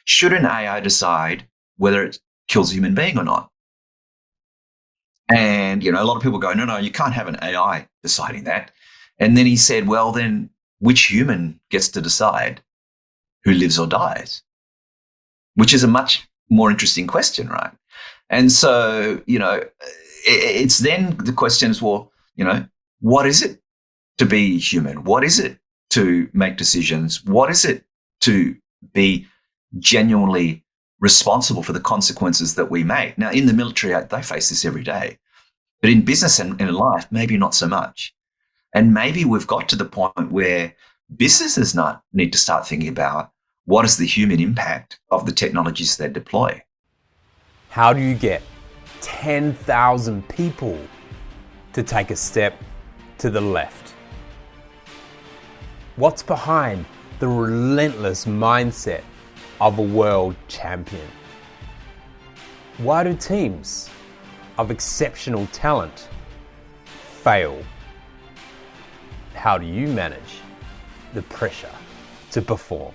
should an AI decide whether it kills a human being or not? And, a lot of people go, no, you can't have an AI deciding that. And then he said, well, then which human gets to decide who lives or dies? Which is a much more interesting question, right? And so, it's then the question is, well, what is it to be human? What is it to make decisions? What is it to be genuinely responsible for the consequences that we make? Now, in the military, they face this every day. But in business and in life, maybe not so much. And maybe we've got to the point where businesses need to start thinking about what is the human impact of the technologies they deploy. How do you get 10,000 people to take a step to the left? What's behind the relentless mindset of a world champion? Why do teams of exceptional talent fail? How do you manage the pressure to perform?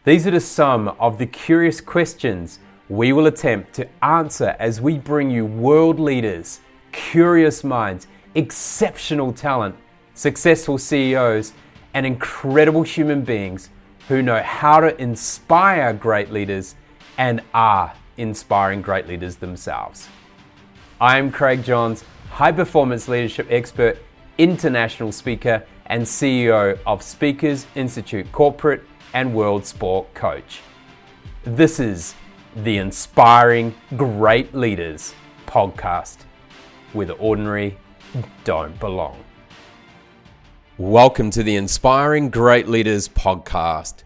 These are just some of the curious questions we will attempt to answer as we bring you world leaders, curious minds, exceptional talent, successful CEOs, and incredible human beings who know how to inspire great leaders and are inspiring great leaders themselves. I am Craig Johns, high performance leadership expert, international speaker, and CEO of Speakers Institute Corporate and World Sport Coach. This is the Inspiring Great Leaders podcast, where the ordinary don't belong. Welcome to the Inspiring Great Leaders podcast.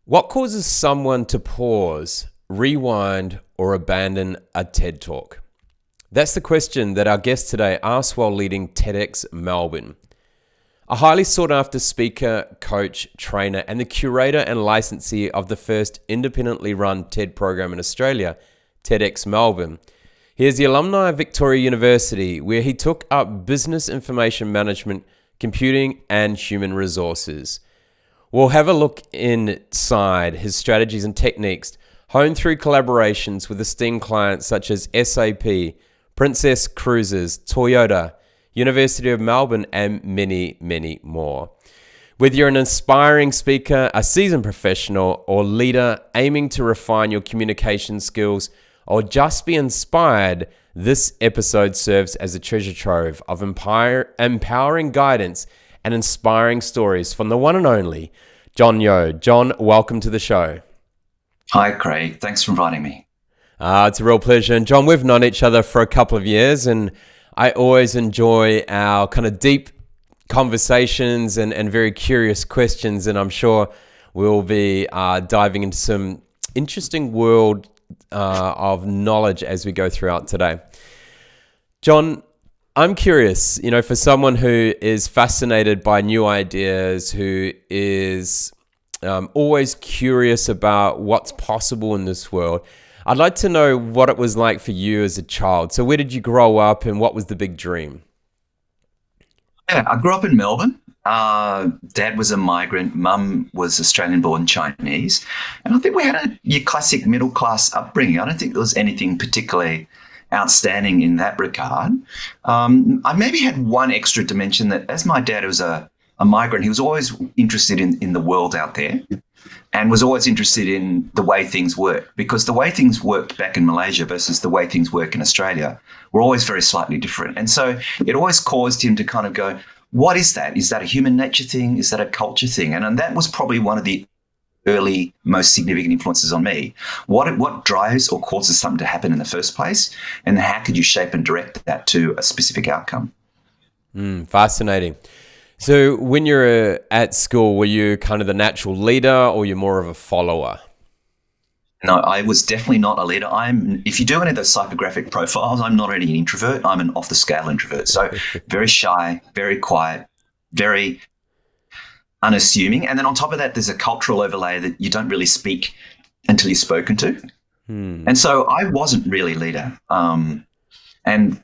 What causes someone to pause, rewind, or abandon a TED Talk? That's the question that our guest today asked while leading TEDx Melbourne. A highly sought after speaker, coach, trainer, and the curator and licensee of the first independently run TED program in Australia, TEDx Melbourne. He is the alumni of Victoria University, where he took up business information management, computing, and human resources. We'll have a look inside his strategies and techniques, honed through collaborations with esteemed clients such as SAP, Princess Cruises, Toyota, University of Melbourne, and many, many more. Whether you're an inspiring speaker, a seasoned professional, or leader aiming to refine your communication skills, or just be inspired, this episode serves as a treasure trove of empowering guidance and inspiring stories from the one and only Jon Yeo. Jon, welcome to the show. Hi, Craig. Thanks for inviting me. It's a real pleasure. And Jon, we've known each other for a couple of years, and I always enjoy our kind of deep conversations and very curious questions. And I'm sure we'll be diving into some interesting world of knowledge as we go throughout today. Jon, I'm curious, for someone who is fascinated by new ideas, who is always curious about what's possible in this world, I'd like to know what it was like for you as a child. So where did you grow up and what was the big dream? Yeah, I grew up in Melbourne. Dad was a migrant. Mum was Australian-born Chinese. And I think we had your classic middle-class upbringing. I don't think there was anything particularly outstanding in that regard. I maybe had one extra dimension that as my dad was a migrant, he was always interested in the world out there and was always interested in the way things work, because the way things worked back in Malaysia versus the way things work in Australia were always very slightly different. And so it always caused him to kind of go, what is that? Is that a human nature thing? Is that a culture thing? And that was probably one of the early, most significant influences on me. What drives or causes something to happen in the first place? And how could you shape and direct that to a specific outcome? Fascinating. So when you're at school, were you kind of the natural leader or you're more of a follower? No, I was definitely not a leader. If you do any of those psychographic profiles, I'm not really an introvert. I'm an off-the-scale introvert. So very shy, very quiet, very unassuming. And then on top of that, there's a cultural overlay that you don't really speak until you're spoken to. And so I wasn't really a leader. And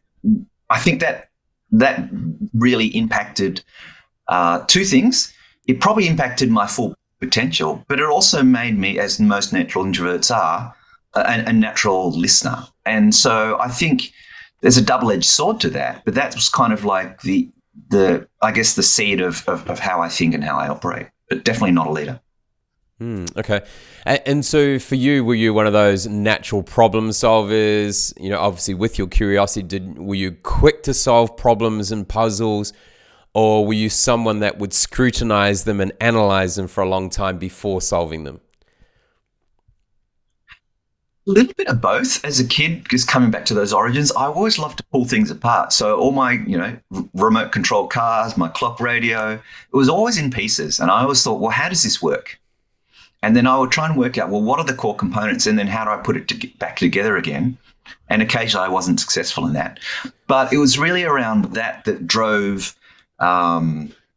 I think that really impacted two things. It probably impacted my full potential, but it also made me, as most natural introverts are, a natural listener. And so I think there's a double-edged sword to that, but that was kind of like the I guess the seed of how I think and how I operate, but definitely not a leader. Okay. And so for you, were you one of those natural problem solvers? You know, obviously with your curiosity, were you quick to solve problems and puzzles, or were you someone that would scrutinize them and analyze them for a long time before solving them? A little bit of both. As a kid, just coming back to those origins, I always loved to pull things apart. So all my, remote control cars, my clock radio, it was always in pieces. And I always thought, well, how does this work? And then I would try and work out, well, what are the core components? And then how do I put it back together again? And occasionally I wasn't successful in that. But it was really around that drove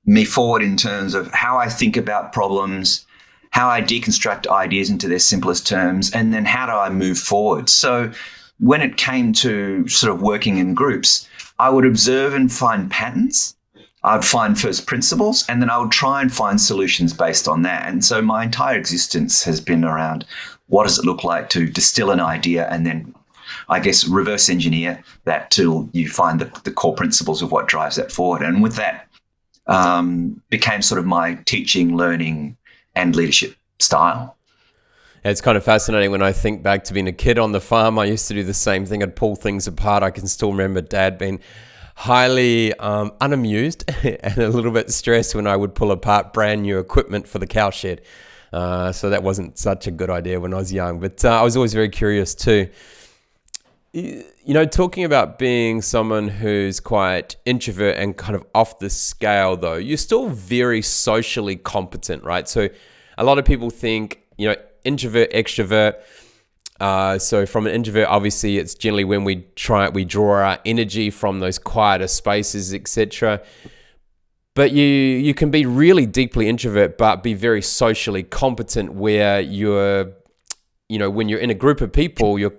me forward in terms of how I think about problems, how I deconstruct ideas into their simplest terms, and then how do I move forward? So when it came to sort of working in groups, I would observe and find patterns. I'd find first principles, and then I would try and find solutions based on that. And so my entire existence has been around what does it look like to distill an idea and then, I guess, reverse engineer that till you find the core principles of what drives that forward. And with that became sort of my teaching, learning, and leadership style. It's kind of fascinating when I think back to being a kid on the farm. I used to do the same thing. I'd pull things apart. I can still remember Dad being highly unamused and a little bit stressed when I would pull apart brand new equipment for the cow shed. So that wasn't such a good idea when I was young. But I was always very curious too. You know, talking about being someone who's quite introvert and kind of off the scale though, you're still very socially competent, right? So a lot of people think, introvert, extrovert. So from an introvert, obviously it's generally when we draw our energy from those quieter spaces, etc. But you can be really deeply introvert, but be very socially competent where you're, when you're in a group of people, you're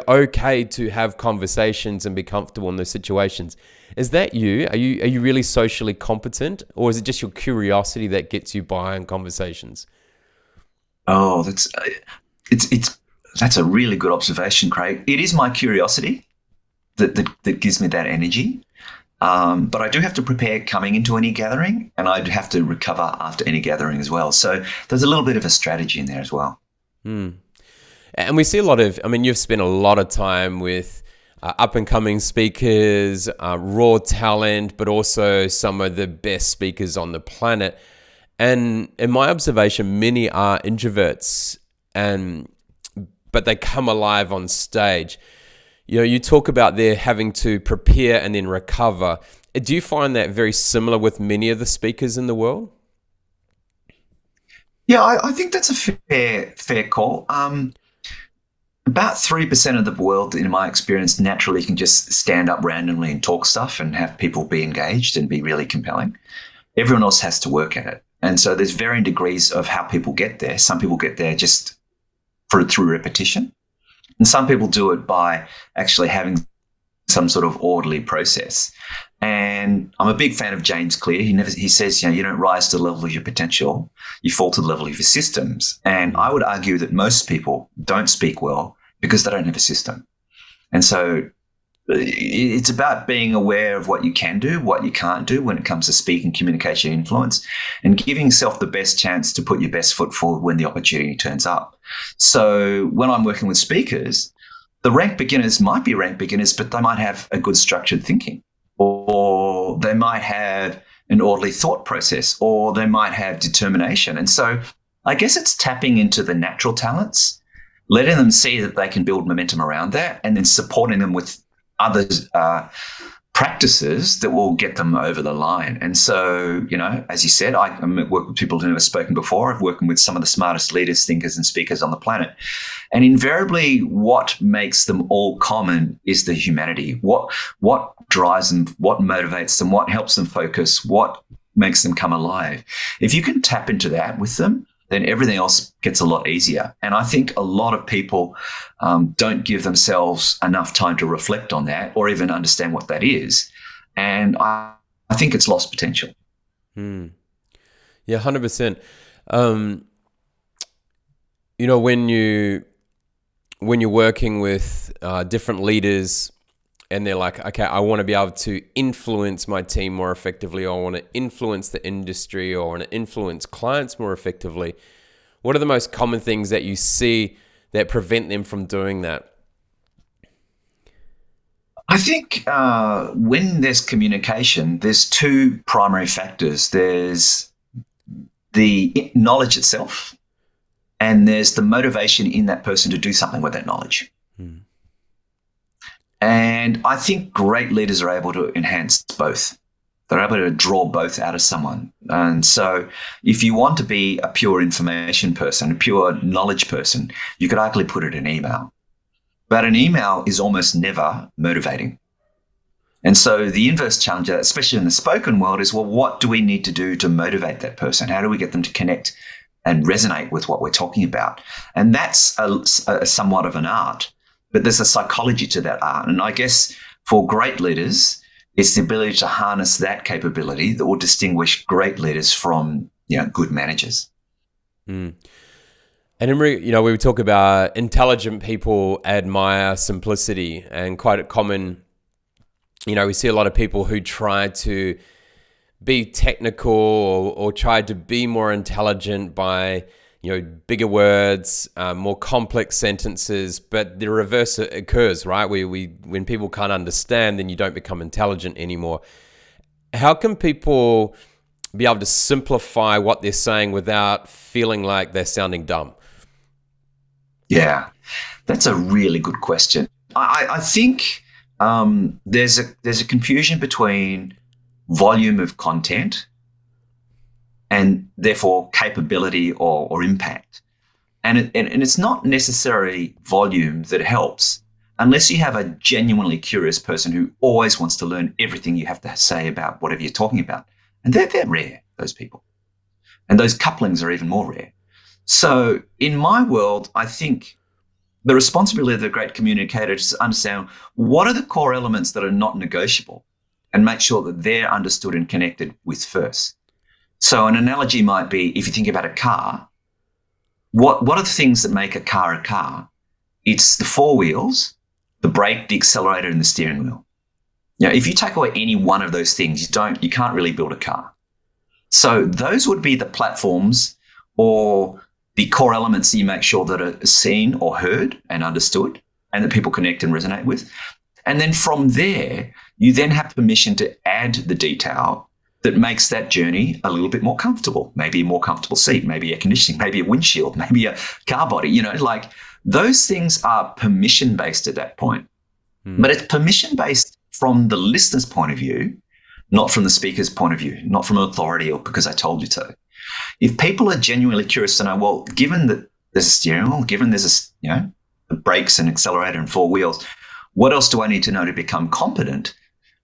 okay to have conversations and be comfortable in those situations. Is that you? Are you really socially competent, or is it just your curiosity that gets you by in conversations? Oh, that's a really good observation, Craig. It is my curiosity that gives me that energy. But I do have to prepare coming into any gathering, and I'd have to recover after any gathering as well. So there's a little bit of a strategy in there as well. And we see you've spent a lot of time with up-and-coming speakers, raw talent, but also some of the best speakers on the planet. And in my observation, many are introverts, but they come alive on stage. You talk about their having to prepare and then recover. Do you find that very similar with many of the speakers in the world? Yeah, I think that's a fair call. About 3% of the world, in my experience, naturally can just stand up randomly and talk stuff and have people be engaged and be really compelling. Everyone else has to work at it. And so there's varying degrees of how people get there. Some people get there just through repetition. And some people do it by actually having some sort of orderly process. And I'm a big fan of James Clear. He says, you don't rise to the level of your potential, you fall to the level of your systems. And I would argue that most people don't speak well because they don't have a system. And so it's about being aware of what you can do, what you can't do when it comes to speaking, communication, influence, and giving yourself the best chance to put your best foot forward when the opportunity turns up. So when I'm working with speakers, the rank beginners might be rank beginners, but they might have a good structured thinking, or they might have an orderly thought process, or they might have determination. And so I guess it's tapping into the natural talents, letting them see that they can build momentum around that, and then supporting them with other practices that will get them over the line. And so, as you said, I work with people who have never spoken before. I've worked with some of the smartest leaders, thinkers, and speakers on the planet. And invariably, what makes them all common is the humanity. What drives them, what motivates them, what helps them focus, what makes them come alive. If you can tap into that with them, then everything else gets a lot easier. And I think a lot of people don't give themselves enough time to reflect on that or even understand what that is. And I think it's lost potential. Yeah, 100%. when you're working with different leaders and they're like, okay, I want to be able to influence my team more effectively, or I want to influence the industry, or I want to influence clients more effectively. What are the most common things that you see that prevent them from doing that? I think when there's communication, there's two primary factors. There's the knowledge itself, and there's the motivation in that person to do something with that knowledge. And I think great leaders are able to enhance both. They're able to draw both out of someone. And so if you want to be a pure information person, a pure knowledge person, you could arguably put it in email. But an email is almost never motivating. And so the inverse challenge, especially in the spoken world, is, well, what do we need to do to motivate that person? How do we get them to connect and resonate with what we're talking about? And that's a somewhat of an art, but there's a psychology to that art. And I guess for great leaders, it's the ability to harness that capability that will distinguish great leaders from, good managers. And we talk about intelligent people admire simplicity, and quite a common, we see a lot of people who try to be technical or try to be more intelligent by, bigger words, more complex sentences, but the reverse occurs, right? When people can't understand, then you don't become intelligent anymore. How can people be able to simplify what they're saying without feeling like they're sounding dumb? Yeah, that's a really good question. I think there's a confusion between volume of content and therefore capability or impact. And it's not necessarily volume that helps unless you have a genuinely curious person who always wants to learn everything you have to say about whatever you're talking about. And they're rare, those people. And those couplings are even more rare. So in my world, I think the responsibility of the great communicator is to understand what are the core elements that are not negotiable and make sure that they're understood and connected with first. So an analogy might be, if you think about a car, what are the things that make a car a car? It's the four wheels, the brake, the accelerator, and the steering wheel. If you take away any one of those things, you can't really build a car. So those would be the platforms or the core elements that you make sure that are seen or heard and understood and that people connect and resonate with. And then from there, you then have permission to add the detail that makes that journey a little bit more comfortable. Maybe a more comfortable seat, maybe air conditioning, maybe a windshield, maybe a car body, those things are permission-based at that point. But it's permission-based from the listener's point of view, not from the speaker's point of view, not from authority or because I told you so. If people are genuinely curious to know, well, given that there's a steering wheel, given there's the brakes and accelerator and four wheels, what else do I need to know to become competent?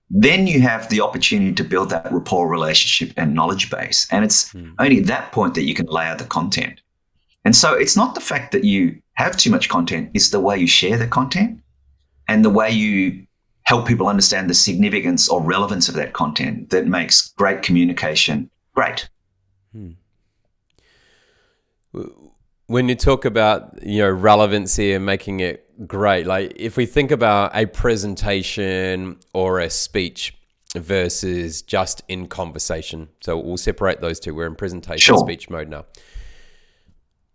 Then you have the opportunity to build that rapport, relationship, and knowledge base. And it's only at that point that you can lay out the content. And so it's not the fact that you have too much content, it's the way you share the content and the way you help people understand the significance or relevance of that content that makes great communication great. When you talk about relevancy and making it great, like if we think about a presentation or a speech versus just in conversation, so we'll separate those two. We're in presentation speech mode now.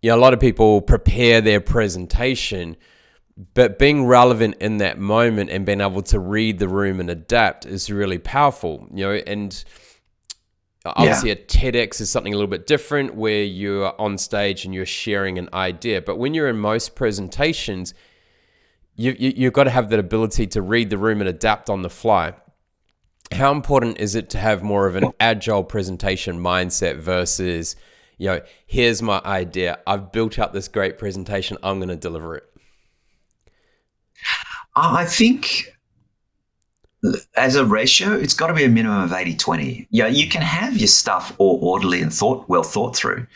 A lot of people prepare their presentation, but being relevant in that moment and being able to read the room and adapt is really powerful. And obviously a TEDx is something a little bit different where you're on stage and you're sharing an idea. But when you're in most presentations, you've got to have that ability to read the room and adapt on the fly. How important is it to have more of an agile presentation mindset versus, here's my idea. I've built up this great presentation. I'm going to deliver it. I think as a ratio, it's got to be a minimum of 80-20. You can have your stuff all orderly and well thought through,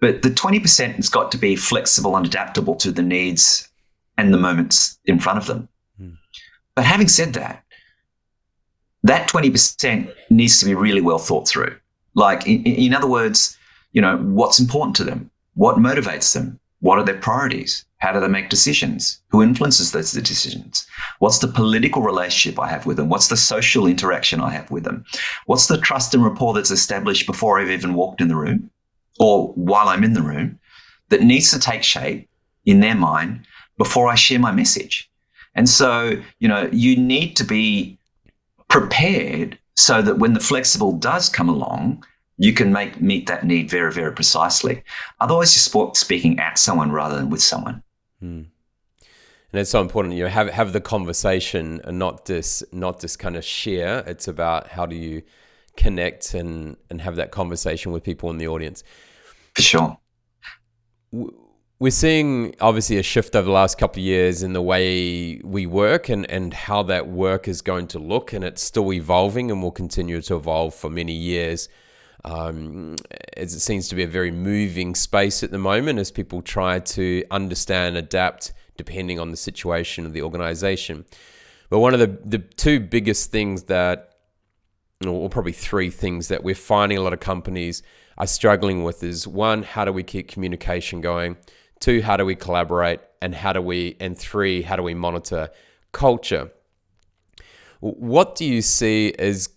but the 20% has got to be flexible and adaptable to the needs and the moments in front of them. But having said that, that 20% needs to be really well thought through. Like, in other words, what's important to them, what motivates them, What are their priorities? How do they make decisions? Who influences those decisions? What's the political relationship I have with them? What's the social interaction I have with them? What's the trust and rapport that's established before I've even walked in the room or while I'm in the room that needs to take shape in their mind before I share my message? And so, you need to be prepared so that when the flexible does come along, you can meet that need very, very precisely. Otherwise, you're speaking at someone rather than with someone. And it's so important, have the conversation and not this kind of share. It's about how do you connect and have that conversation with people in the audience. For sure. We're seeing obviously a shift over the last couple of years in the way we work and how that work is going to look, and it's still evolving and will continue to evolve for many years. As it seems to be a very moving space at the moment as people try to understand, adapt, depending on the situation of the organization. But one of the two biggest things that, or probably three things that we're finding a lot of companies are struggling with is, one, how do we keep communication going? Two, how do we collaborate? And three, how do we monitor culture? What do you see as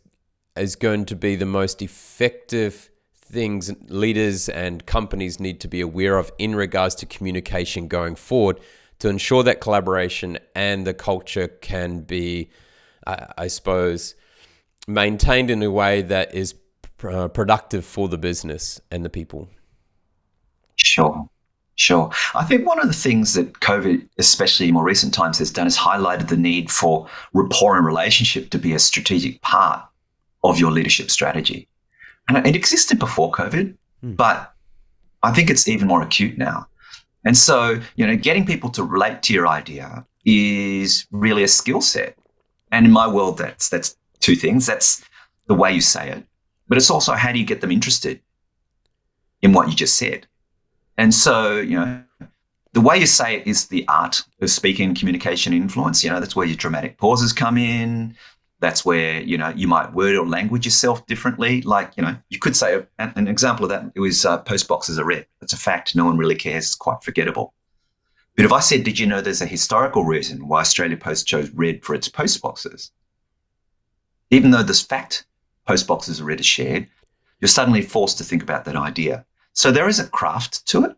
going to be the most effective things leaders and companies need to be aware of in regards to communication going forward to ensure that collaboration and the culture can be, I suppose, maintained in a way that is productive for the business and the people? Sure. I think one of the things that COVID, especially in more recent times, has done is highlighted the need for rapport and relationship to be a strategic part of your leadership strategy. And it existed before COVID, but I think it's even more acute now. And so, getting people to relate to your idea is really a skill set. And in my world, that's two things. That's the way you say it, but it's also how do you get them interested in what you just said. And so, the way you say it is the art of speaking, communication, influence. That's where your dramatic pauses come in. That's where, you might word or language yourself differently. Like, you could say an example of that. It was post boxes are red. That's a fact. No one really cares. It's quite forgettable. But if I said, did you know there's a historical reason why Australia Post chose red for its post boxes? Even though this fact, post boxes are red, is shared, you're suddenly forced to think about that idea. So there is a craft to it.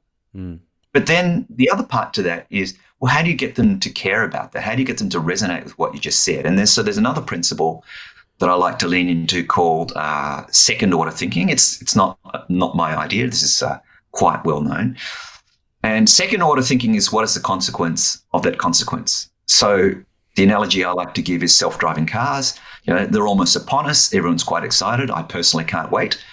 But then the other part to that is, well, how do you get them to care about that? How do you get them to resonate with what you just said? And there's another principle that I like to lean into called second order thinking. It's not my idea. This is quite well known. And second order thinking is, what is the consequence of that consequence? So the analogy I like to give is self-driving cars. They're almost upon us. Everyone's quite excited. I personally can't wait.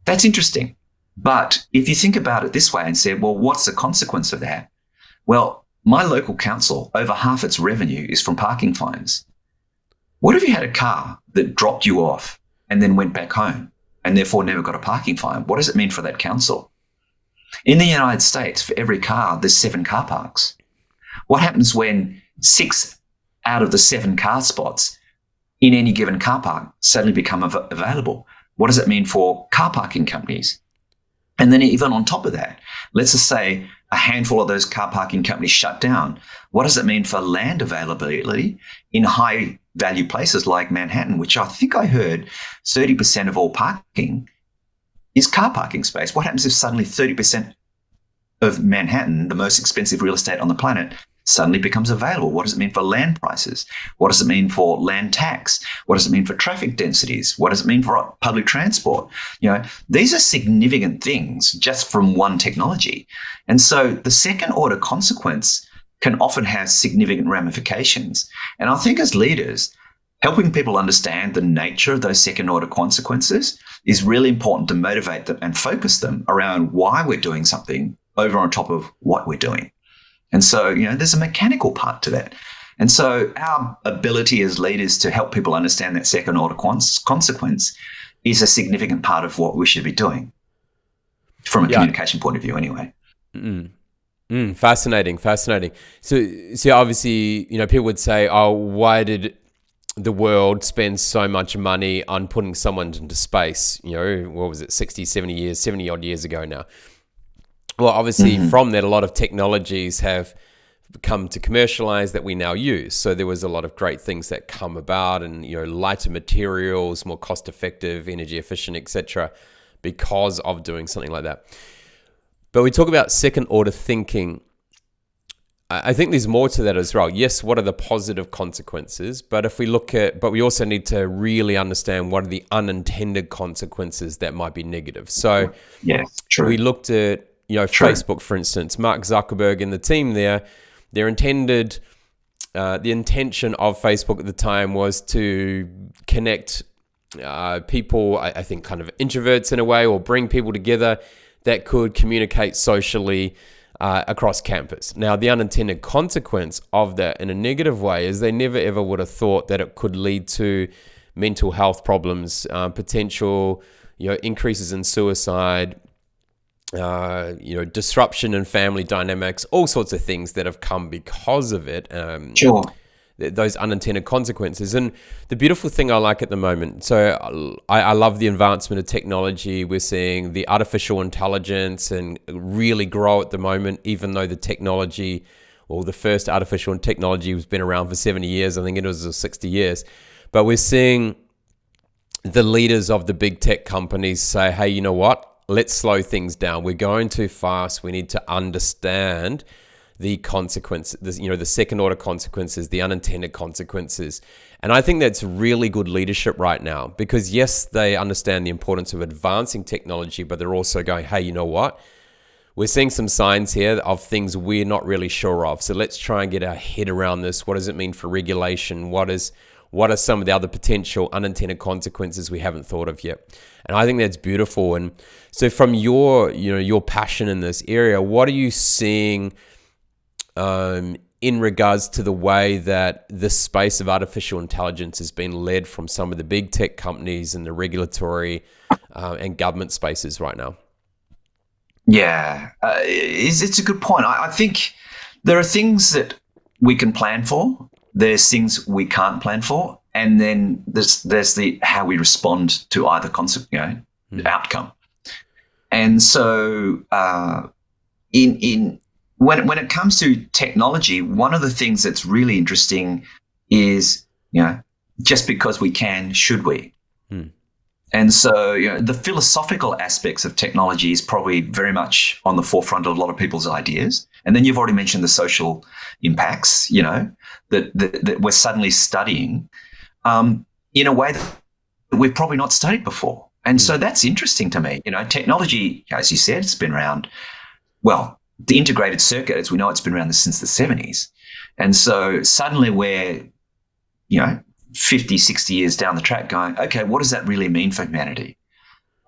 That's interesting. But if you think about it this way and say, well, what's the consequence of that? Well, my local council, over half its revenue is from parking fines. What if you had a car that dropped you off and then went back home and therefore never got a parking fine? What does it mean for that council? In the United States, for every car, there's 7 car parks. What happens when 6 out of the 7 car spots in any given car park suddenly become available? What does it mean for car parking companies? And then even on top of that, let's just say a handful of those car parking companies shut down. What does it mean for land availability in high value places like Manhattan, which I think I heard 30% of all parking is car parking space? What happens if suddenly 30% of Manhattan, the most expensive real estate on the planet, suddenly becomes available? What does it mean for land prices? What does it mean for land tax? What does it mean for traffic densities? What does it mean for public transport? These are significant things just from one technology. And so the second order consequence can often have significant ramifications. And I think as leaders, helping people understand the nature of those second order consequences is really important to motivate them and focus them around why we're doing something over on top of what we're doing. And so, there's a mechanical part to that. And so our ability as leaders to help people understand that second order consequence is a significant part of what we should be doing from a communication point of view anyway. Fascinating. So obviously, people would say, oh, why did the world spend so much money on putting someone into space? What was it, 70 odd years ago now? Well, obviously, from that, a lot of technologies have come to commercialize that we now use. So there was a lot of great things that come about, and lighter materials, more cost effective, energy efficient, etc., because of doing something like that. But we talk about second order thinking. I think there's more to that as well. Yes, what are the positive consequences? But we also need to really understand what are the unintended consequences that might be negative. So yes, true. We looked at, Facebook, for instance. Mark Zuckerberg and the team there, the intention of Facebook at the time was to connect people, I think kind of introverts in a way, or bring people together that could communicate socially across campus. Now, the unintended consequence of that in a negative way is they never ever would have thought that it could lead to mental health problems, potential, increases in suicide, disruption in family dynamics, all sorts of things that have come because of it. Sure. Those unintended consequences. And the beautiful thing I like at the moment, so I love the advancement of technology. We're seeing the artificial intelligence and really grow at the moment, even though the technology, well, the first artificial technology has been around for 70 years. I think it was 60 years. But we're seeing the leaders of the big tech companies say, hey, you know what? Let's slow things down. We're going too fast. We need to understand the consequences, the second order consequences, the unintended consequences. And I think that's really good leadership right now, because yes, they understand the importance of advancing technology, but they're also going, hey, you know what? We're seeing some signs here of things we're not really sure of. So let's try and get our head around this. What does it mean for regulation? What are some of the other potential unintended consequences we haven't thought of yet? And I think that's beautiful. And so from your passion in this area, what are you seeing in regards to the way that this space of artificial intelligence has been led from some of the big tech companies and the regulatory and government spaces right now? Yeah, it's a good point. I think there are things that we can plan for. There's things we can't plan for, and then there's the how we respond to either outcome. And so when it comes to technology, one of the things that's really interesting is, just because we can, should we? And so, the philosophical aspects of technology is probably very much on the forefront of a lot of people's ideas. And then you've already mentioned the social impacts, that we're suddenly studying in a way that we've probably not studied before. And so that's interesting to me. Technology, as you said, it's been around, well, the integrated circuit, as we know, it's been around since the 70s. And so suddenly we're, 50, 60 years down the track going, okay, what does that really mean for humanity?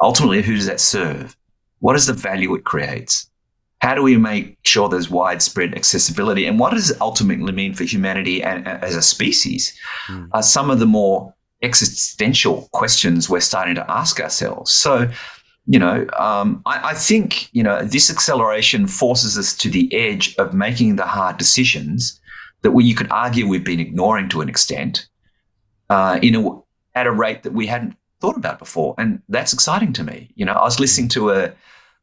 Ultimately, who does that serve? What is the value it creates? How do we make sure there's widespread accessibility? And what does it ultimately mean for humanity as a species? Some of the more existential questions we're starting to ask ourselves. So, I think, this acceleration forces us to the edge of making the hard decisions that you could argue we've been ignoring to an extent, at a rate that we hadn't thought about before. And that's exciting to me. I was listening to a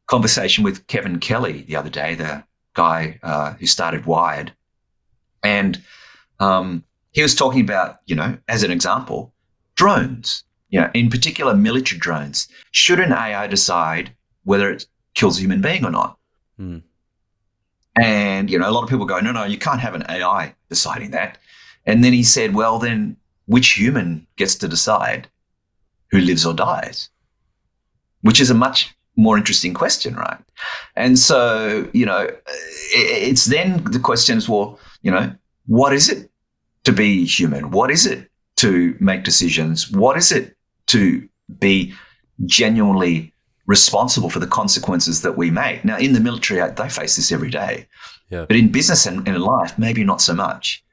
conversation with Kevin Kelly the other day, the guy who started Wired. And he was talking about, as an example, drones, in particular military drones. Should an AI decide whether it kills a human being or not? And, a lot of people go, no, you can't have an AI deciding that. And then he said, well, then which human gets to decide who lives or dies? Which is a much more interesting question, right? And so, it's then the question is, well, what is it to be human? What is it to make decisions? What is it to be genuinely responsible for the consequences that we make? Now, in the military, they face this every day. Yeah. But in business and in life, maybe not so much.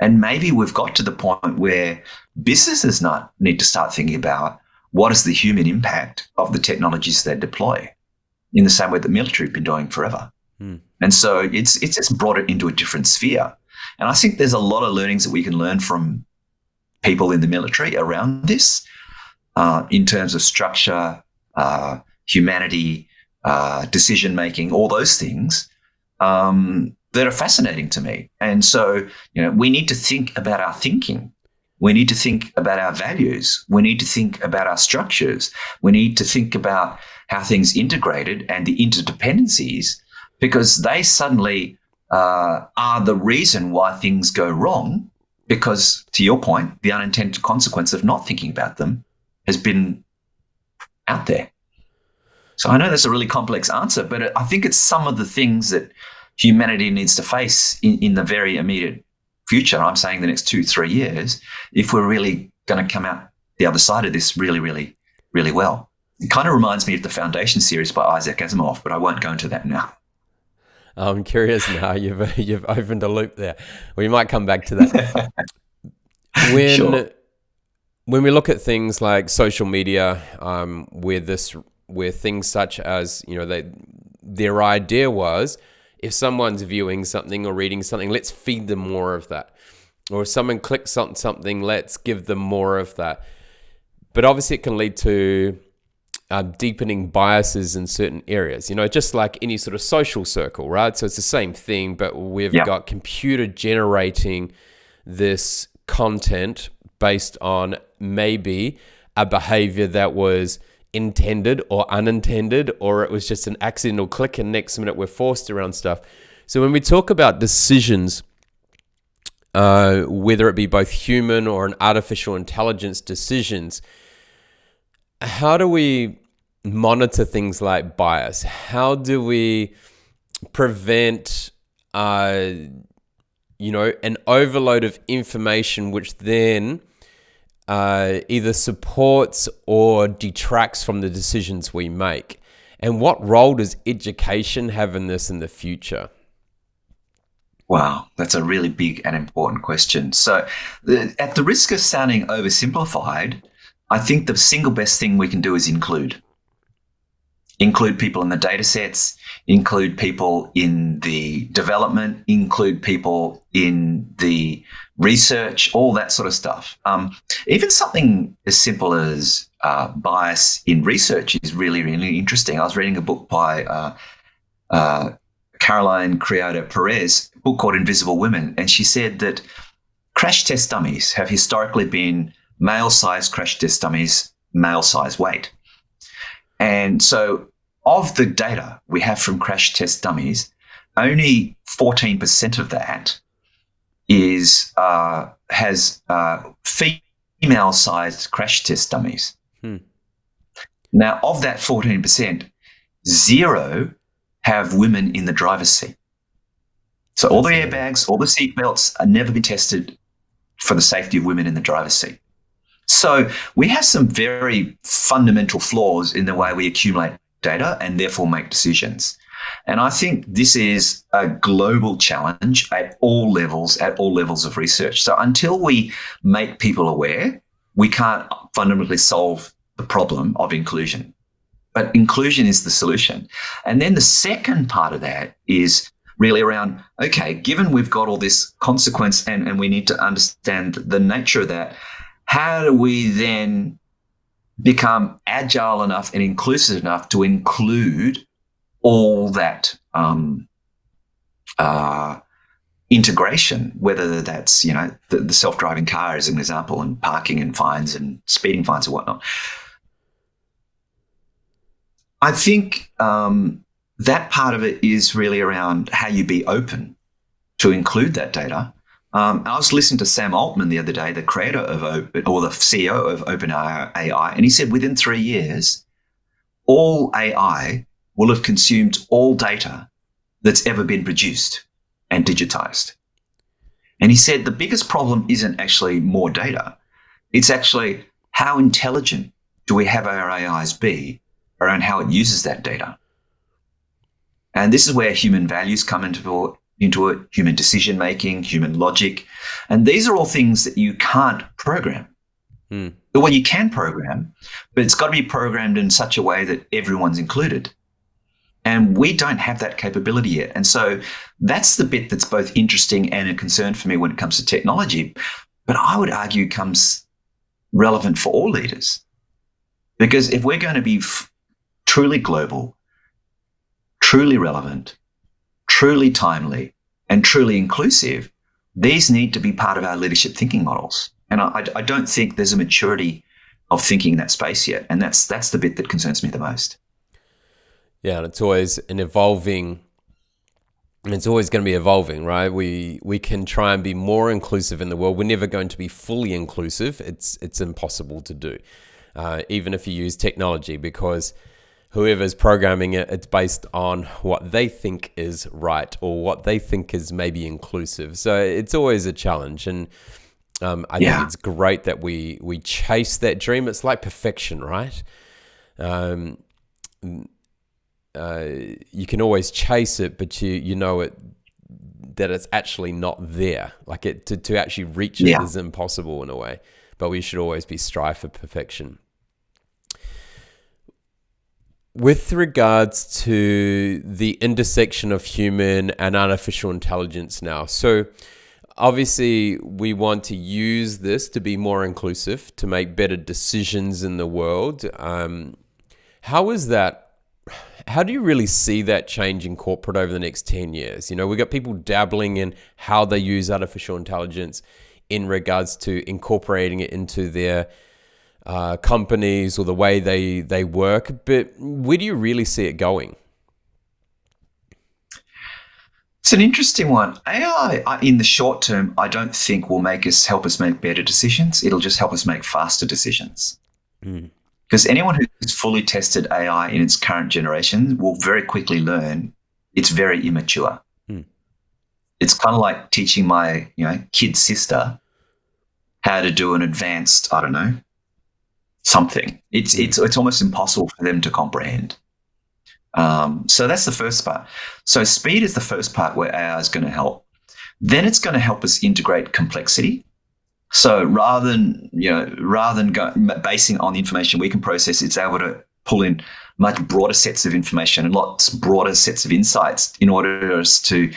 And maybe we've got to the point where businesses need to start thinking about what is the human impact of the technologies they deploy, in the same way the military have been doing forever. And so it's just brought it into a different sphere. And I think there's a lot of learnings that we can learn from people in the military around this, in terms of structure, humanity, decision making, all those things that are fascinating to me. And so, we need to think about our thinking. We need to think about our values. We need to think about our structures. We need to think about how things integrated and the interdependencies, because they suddenly are the reason why things go wrong. Because, to your point, the unintended consequence of not thinking about them has been out there. So I know that's a really complex answer, but I think it's some of the things that humanity needs to face in the very immediate future. I'm saying the next 2-3 years, if we're really going to come out the other side of this really, really, really well. It kind of reminds me of the Foundation series by Isaac Asimov, but I won't go into that now. I'm curious now. You've opened a loop there. We might come back to that. Sure. When we look at things like social media, where things such as, their idea was, if someone's viewing something or reading something, let's feed them more of that. Or if someone clicks on something, let's give them more of that. But obviously it can lead to deepening biases in certain areas, just like any sort of social circle, right? So it's the same thing, but we've got computer generating this content based on maybe a behavior that was intended or unintended, or it was just an accidental click and next minute we're forced around stuff. So when we talk about decisions, whether it be both human or an artificial intelligence decisions, how do we monitor things like bias? How do we prevent an overload of information which then either supports or detracts from the decisions we make? And what role does education have in this in the future? Wow, that's a really big and important question. So at the risk of sounding oversimplified, I think the single best thing we can do is include people in the data sets, include people in the development, include people in the research, all that sort of stuff. Even something as simple as bias in research is really, really interesting. I was reading a book by Caroline Criado Perez, a book called Invisible Women, and she said that crash test dummies have historically been male-sized crash test dummies, male-sized weight. And so of the data we have from crash test dummies, only 14% of that has female-sized crash test dummies. Now, of that 14%, 0 have women in the driver's seat. So all the airbags, all the seat belts are never been tested for the safety of women in the driver's seat. So we have some very fundamental flaws in the way we accumulate data and therefore make decisions. And I think this is a global challenge at all levels of research. So until we make people aware, we can't fundamentally solve the problem of inclusion. But inclusion is the solution. And then the second part of that is really around, okay, given we've got all this consequence and we need to understand the nature of that, how do we then become agile enough and inclusive enough to include all that integration, whether that's, the self-driving car as an example, and parking and fines and speeding fines and whatnot. I think that part of it is really around how you be open to include that data. I was listening to Sam Altman the other day, the creator of the CEO of OpenAI, and he said within 3 years, all AI will have consumed all data that's ever been produced and digitized. And he said the biggest problem isn't actually more data. It's actually how intelligent do we have our AIs be around how it uses that data. And this is where human values come into it, human decision-making, human logic. And these are all things that you can't program. Well, you can program, but it's got to be programmed in such a way that everyone's included. And we don't have that capability yet. And so that's the bit that's both interesting and a concern for me when it comes to technology. But I would argue comes relevant for all leaders. Because if we're going to be truly global, truly relevant, truly timely, and truly inclusive, these need to be part of our leadership thinking models. And I don't think there's a maturity of thinking in that space yet. And that's the bit that concerns me the most. Yeah, and it's always an evolving. It's always going to be evolving, right? We can try and be more inclusive in the world. We're never going to be fully inclusive. It's impossible to do, even if you use technology, because whoever's programming it, it's based on what they think is right or what they think is maybe inclusive. So it's always a challenge, and I think it's great that we chase that dream. It's like perfection, right? You can always chase it, but you know it that it's actually not there. Like to actually reach it is impossible in a way. But we should always be strive for perfection. With regards to the intersection of human and artificial intelligence now, so obviously we want to use this to be more inclusive, to make better decisions in the world. How is that? How do you really see that change in corporate over the next 10 years? You know, we've got people dabbling in how they use artificial intelligence in regards to incorporating it into their companies or the way they work. But where do you really see it going? It's an interesting one. AI, in the short term, I don't think will help us make better decisions. It'll just help us make faster decisions. Because anyone who's fully tested AI in its current generation will very quickly learn it's very immature. It's kind of like teaching my kid sister how to do an advanced, I don't know, something. It's almost impossible for them to comprehend. So that's the first part. So speed is the first part where AI is going to help. Then it's going to help us integrate complexity. So rather than basing on the information we can process, it's able to pull in much broader sets of information and lots broader sets of insights in order for us to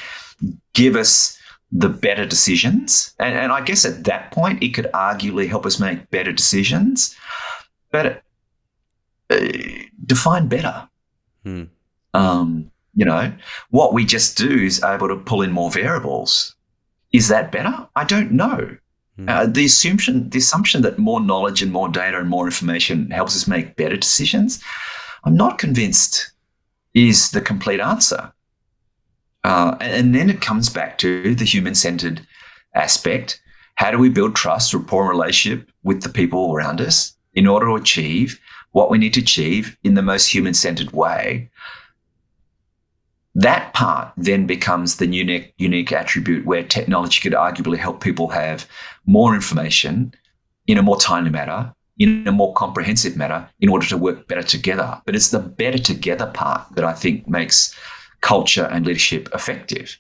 give us the better decisions. And I guess at that point, it could arguably help us make better decisions, but define better. What we just do is able to pull in more variables. Is that better? I don't know. The assumption that more knowledge and more data and more information helps us make better decisions, I'm not convinced is the complete answer. And then it comes back to the human-centered aspect. How do we build trust, rapport, and relationship with the people around us in order to achieve what we need to achieve in the most human-centered way? That part then becomes the unique attribute where technology could arguably help people have more information in a more timely manner, in a more comprehensive manner, in order to work better together. But it's the better together part that I think makes culture and leadership effective.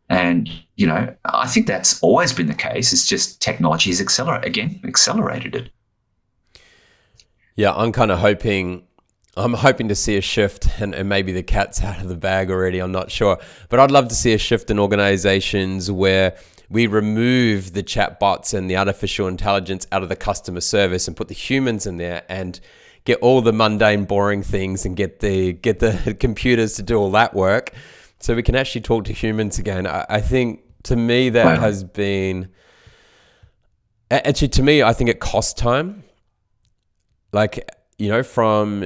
And, I think that's always been the case. It's just technology has accelerated it. Yeah, I'm hoping to see a shift, and maybe the cat's out of the bag already, I'm not sure. But I'd love to see a shift in organizations where we remove the chatbots and the artificial intelligence out of the customer service and put the humans in there and get all the mundane, boring things and get the computers to do all that work so we can actually talk to humans again. I think, to me, that has been... Actually, to me, I think it costs time. Like... from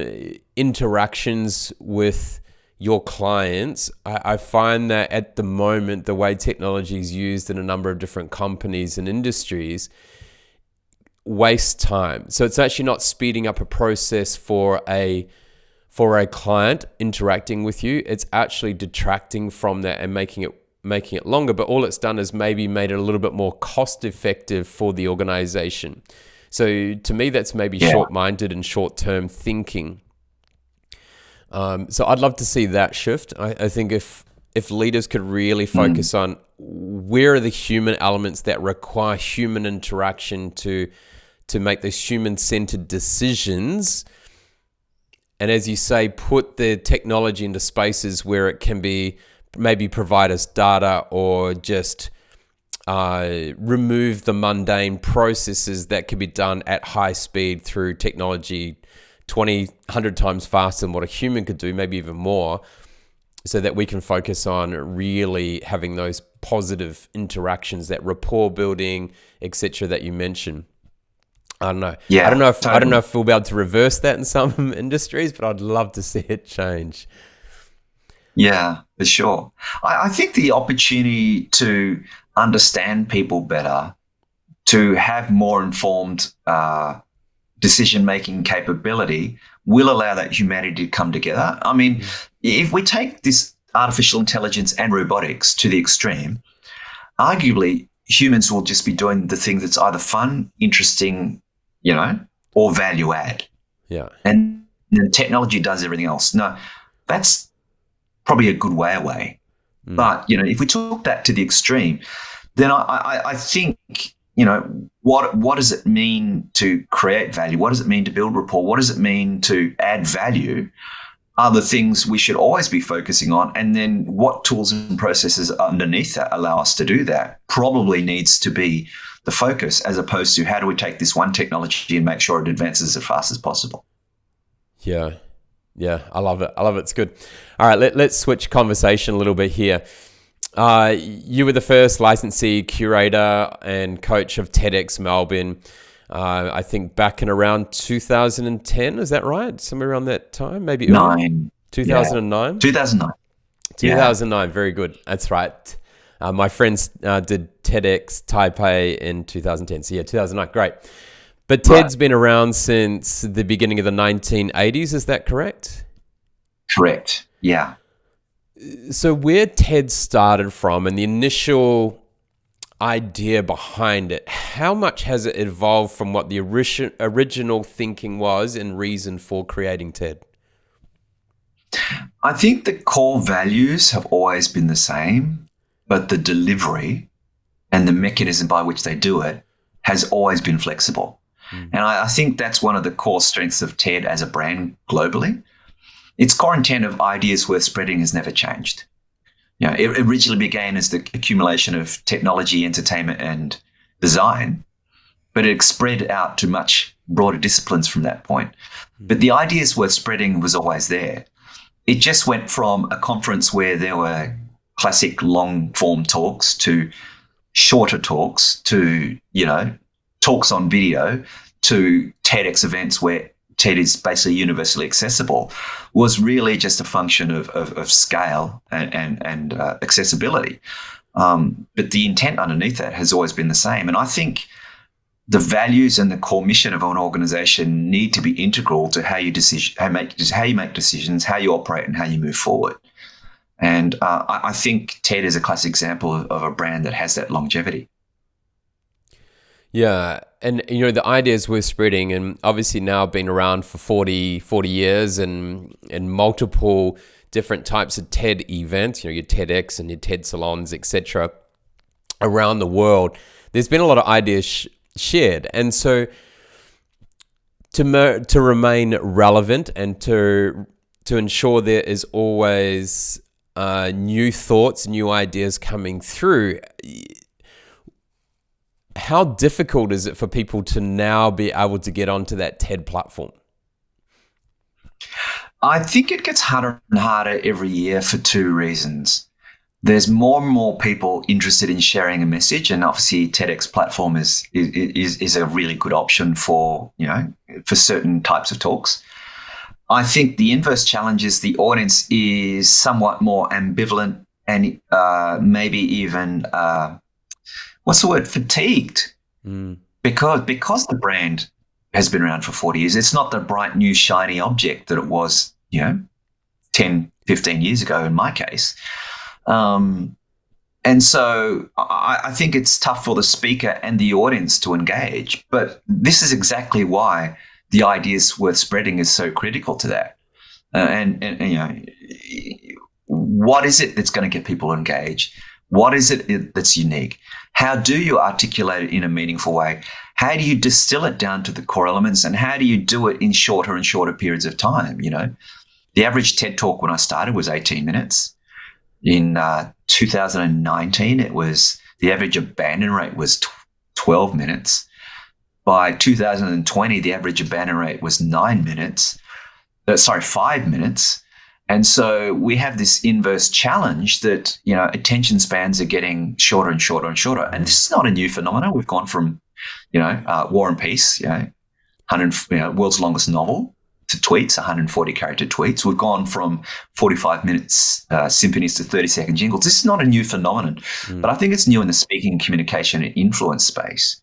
interactions with your clients, I find that at the moment, the way technology is used in a number of different companies and industries wastes time. So it's actually not speeding up a process for a client interacting with you. It's actually detracting from that and making it longer. But all it's done is maybe made it a little bit more cost effective for the organization. So to me, that's maybe short-minded and short-term thinking. So I'd love to see that shift. I think if leaders could really focus on where are the human elements that require human interaction to make those human-centered decisions, and as you say, put the technology into spaces where it can be maybe provide us data or just remove the mundane processes that can be done at high speed through technology 100 times faster than what a human could do, maybe even more. so that we can focus on really having those positive interactions, that rapport building, etc., that you mentioned. I don't know. I don't Yeah, know if totally. we'll be able to reverse that in some industries, but I'd love to see it change. Yeah, for sure. I think the opportunity to understand people better, to have more informed decision making capability, will allow that humanity to come together. I mean, Mm. if we take this artificial intelligence and robotics to the extreme, arguably humans will just be doing the thing that's either fun, interesting, or value add. Yeah. And then technology does everything else. No, that's probably a good way away. Mm. But if we took that to the extreme, then I think what does it mean to create value? What does it mean to build rapport? What does it mean to add value? Are the things we should always be focusing on, and then what tools and processes underneath that allow us to do that probably needs to be the focus, as opposed to how do we take this one technology and make sure it advances as fast as possible. Yeah. Yeah. I love it. I love it. It's good. All right. Let's switch conversation a little bit here. You were the first licensee, curator, and coach of TEDx Melbourne. I think back in around 2010. Is that right? Somewhere around that time, maybe earlier. Nine, yeah, 2009. 2009, yeah, 2009. Very good. That's right. My friends did TEDx Taipei in 2010. So yeah, 2009. Great. But right, TED's been around since the beginning of the 1980s. Is that correct? correct, yeah. So where TED started from and the initial idea behind it, how much has it evolved from what the original thinking was and reason for creating TED? I think the core values have always been the same, but the delivery and the mechanism by which they do it has always been flexible. Mm. And I think that's one of the core strengths of TED as a brand globally. Its core intent of ideas worth spreading has never changed. It originally began as the accumulation of technology, entertainment, and design, but it spread out to much broader disciplines from that point. But the ideas worth spreading was always there. It just went from a conference where there were classic long form talks to shorter talks to, talks on video to TEDx events where TED is basically universally accessible, was really just a function of scale and accessibility. But the intent underneath that has always been the same. And I think the values and the core mission of an organization need to be integral to how you make decisions, how you operate, and how you move forward. And I think TED is a classic example of a brand that has that longevity. Yeah. And, the ideas we're spreading, and obviously now been around for 40 years and multiple different types of TED events, your TEDx and your TED salons, etc., around the world. There's been a lot of ideas shared. And so to remain relevant and to ensure there is always new thoughts, new ideas coming through, how difficult is it for people to now be able to get onto that TED platform? I think it gets harder and harder every year for two reasons. There's more and more people interested in sharing a message, and obviously TEDx platform is a really good option for certain types of talks. I think the inverse challenge is the audience is somewhat more ambivalent and maybe even fatigued, because the brand has been around for 40 years. It's not the bright new shiny object that it was 10, 15 years ago in my case. And so I think it's tough for the speaker and the audience to engage. But this is exactly why the ideas worth spreading is so critical to that. What is it that's going to get people engaged? What is it that's unique? How do you articulate it in a meaningful way? How do you distill it down to the core elements? And how do you do it in shorter and shorter periods of time? The average TED Talk when I started was 18 minutes. In 2019, the average abandon rate was 12 minutes. By 2020, the average abandon rate was 5 minutes. And so we have this inverse challenge that, attention spans are getting shorter and shorter and shorter. And this is not a new phenomenon. We've gone from, War and Peace, 100, world's longest novel, to tweets, 140 character tweets. We've gone from 45 minutes symphonies to 30-second jingles. This is not a new phenomenon, but I think it's new in the speaking, communication, and influence space.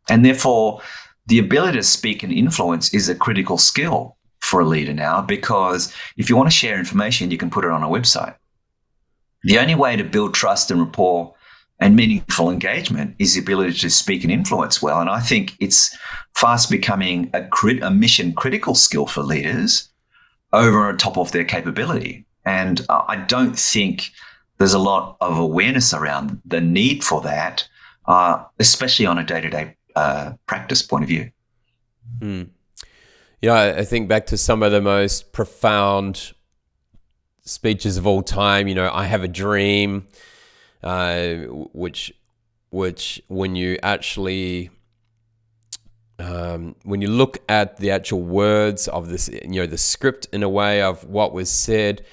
And therefore, the ability to speak and influence is a critical skill for a leader now, because if you want to share information, you can put it on a website. The only way to build trust and rapport and meaningful engagement is the ability to speak and influence well. And I think it's fast becoming a mission critical skill for leaders over and top of their capability. And I don't think there's a lot of awareness around the need for that, especially on a day-to-day practice point of view. Yeah, I think back to some of the most profound speeches of all time. I have a dream, which when you actually when you look at the actual words of this, the script in a way of what was said,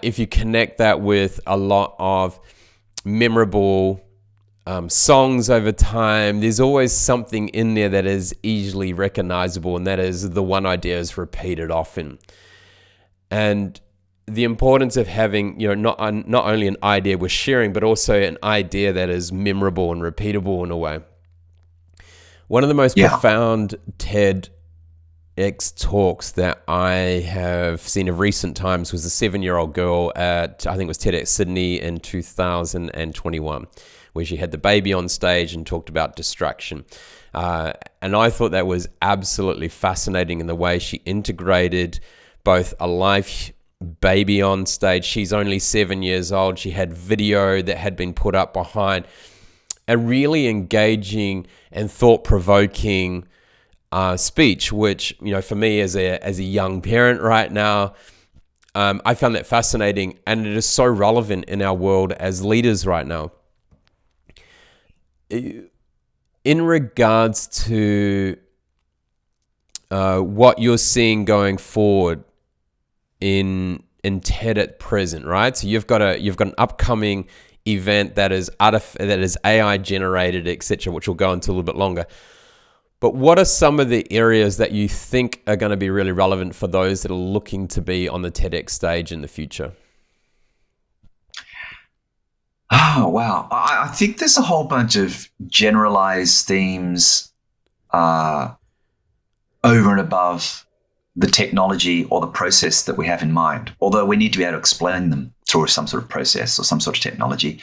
if you connect that with a lot of memorable songs over time, there's always something in there that is easily recognizable, and that is the one idea is repeated often. And the importance of having, not only an idea we're sharing, but also an idea that is memorable and repeatable in a way. One of the most profound TEDx talks that I have seen of recent times was a 7-year-old girl at, I think it was TEDx Sydney in 2021. Where she had the baby on stage and talked about distraction. And I thought that was absolutely fascinating in the way she integrated both a live baby on stage. She's only 7 years old. She had video that had been put up behind a really engaging and thought-provoking speech, which, for me as a young parent right now, I found that fascinating, and it is so relevant in our world as leaders right now. In regards to what you're seeing going forward in TED at present, right? So you've got an upcoming event that is AI generated, etc., which we'll go into a little bit longer. But what are some of the areas that you think are going to be really relevant for those that are looking to be on the TEDx stage in the future? Oh, wow. I think there's a whole bunch of generalized themes over and above the technology or the process that we have in mind, although we need to be able to explain them through some sort of process or some sort of technology.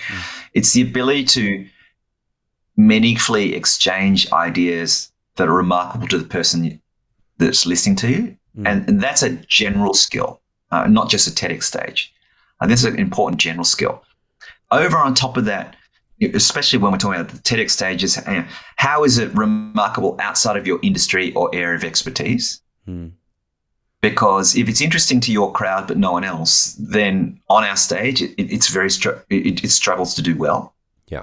It's the ability to meaningfully exchange ideas that are remarkable to the person that's listening to you. And that's a general skill, not just a TEDx stage. And this is an important general skill. Over on top of that, especially when we're talking about the TEDx stages, how is it remarkable outside of your industry or area of expertise? Because if it's interesting to your crowd but no one else, then on our stage, it struggles to do well. Yeah.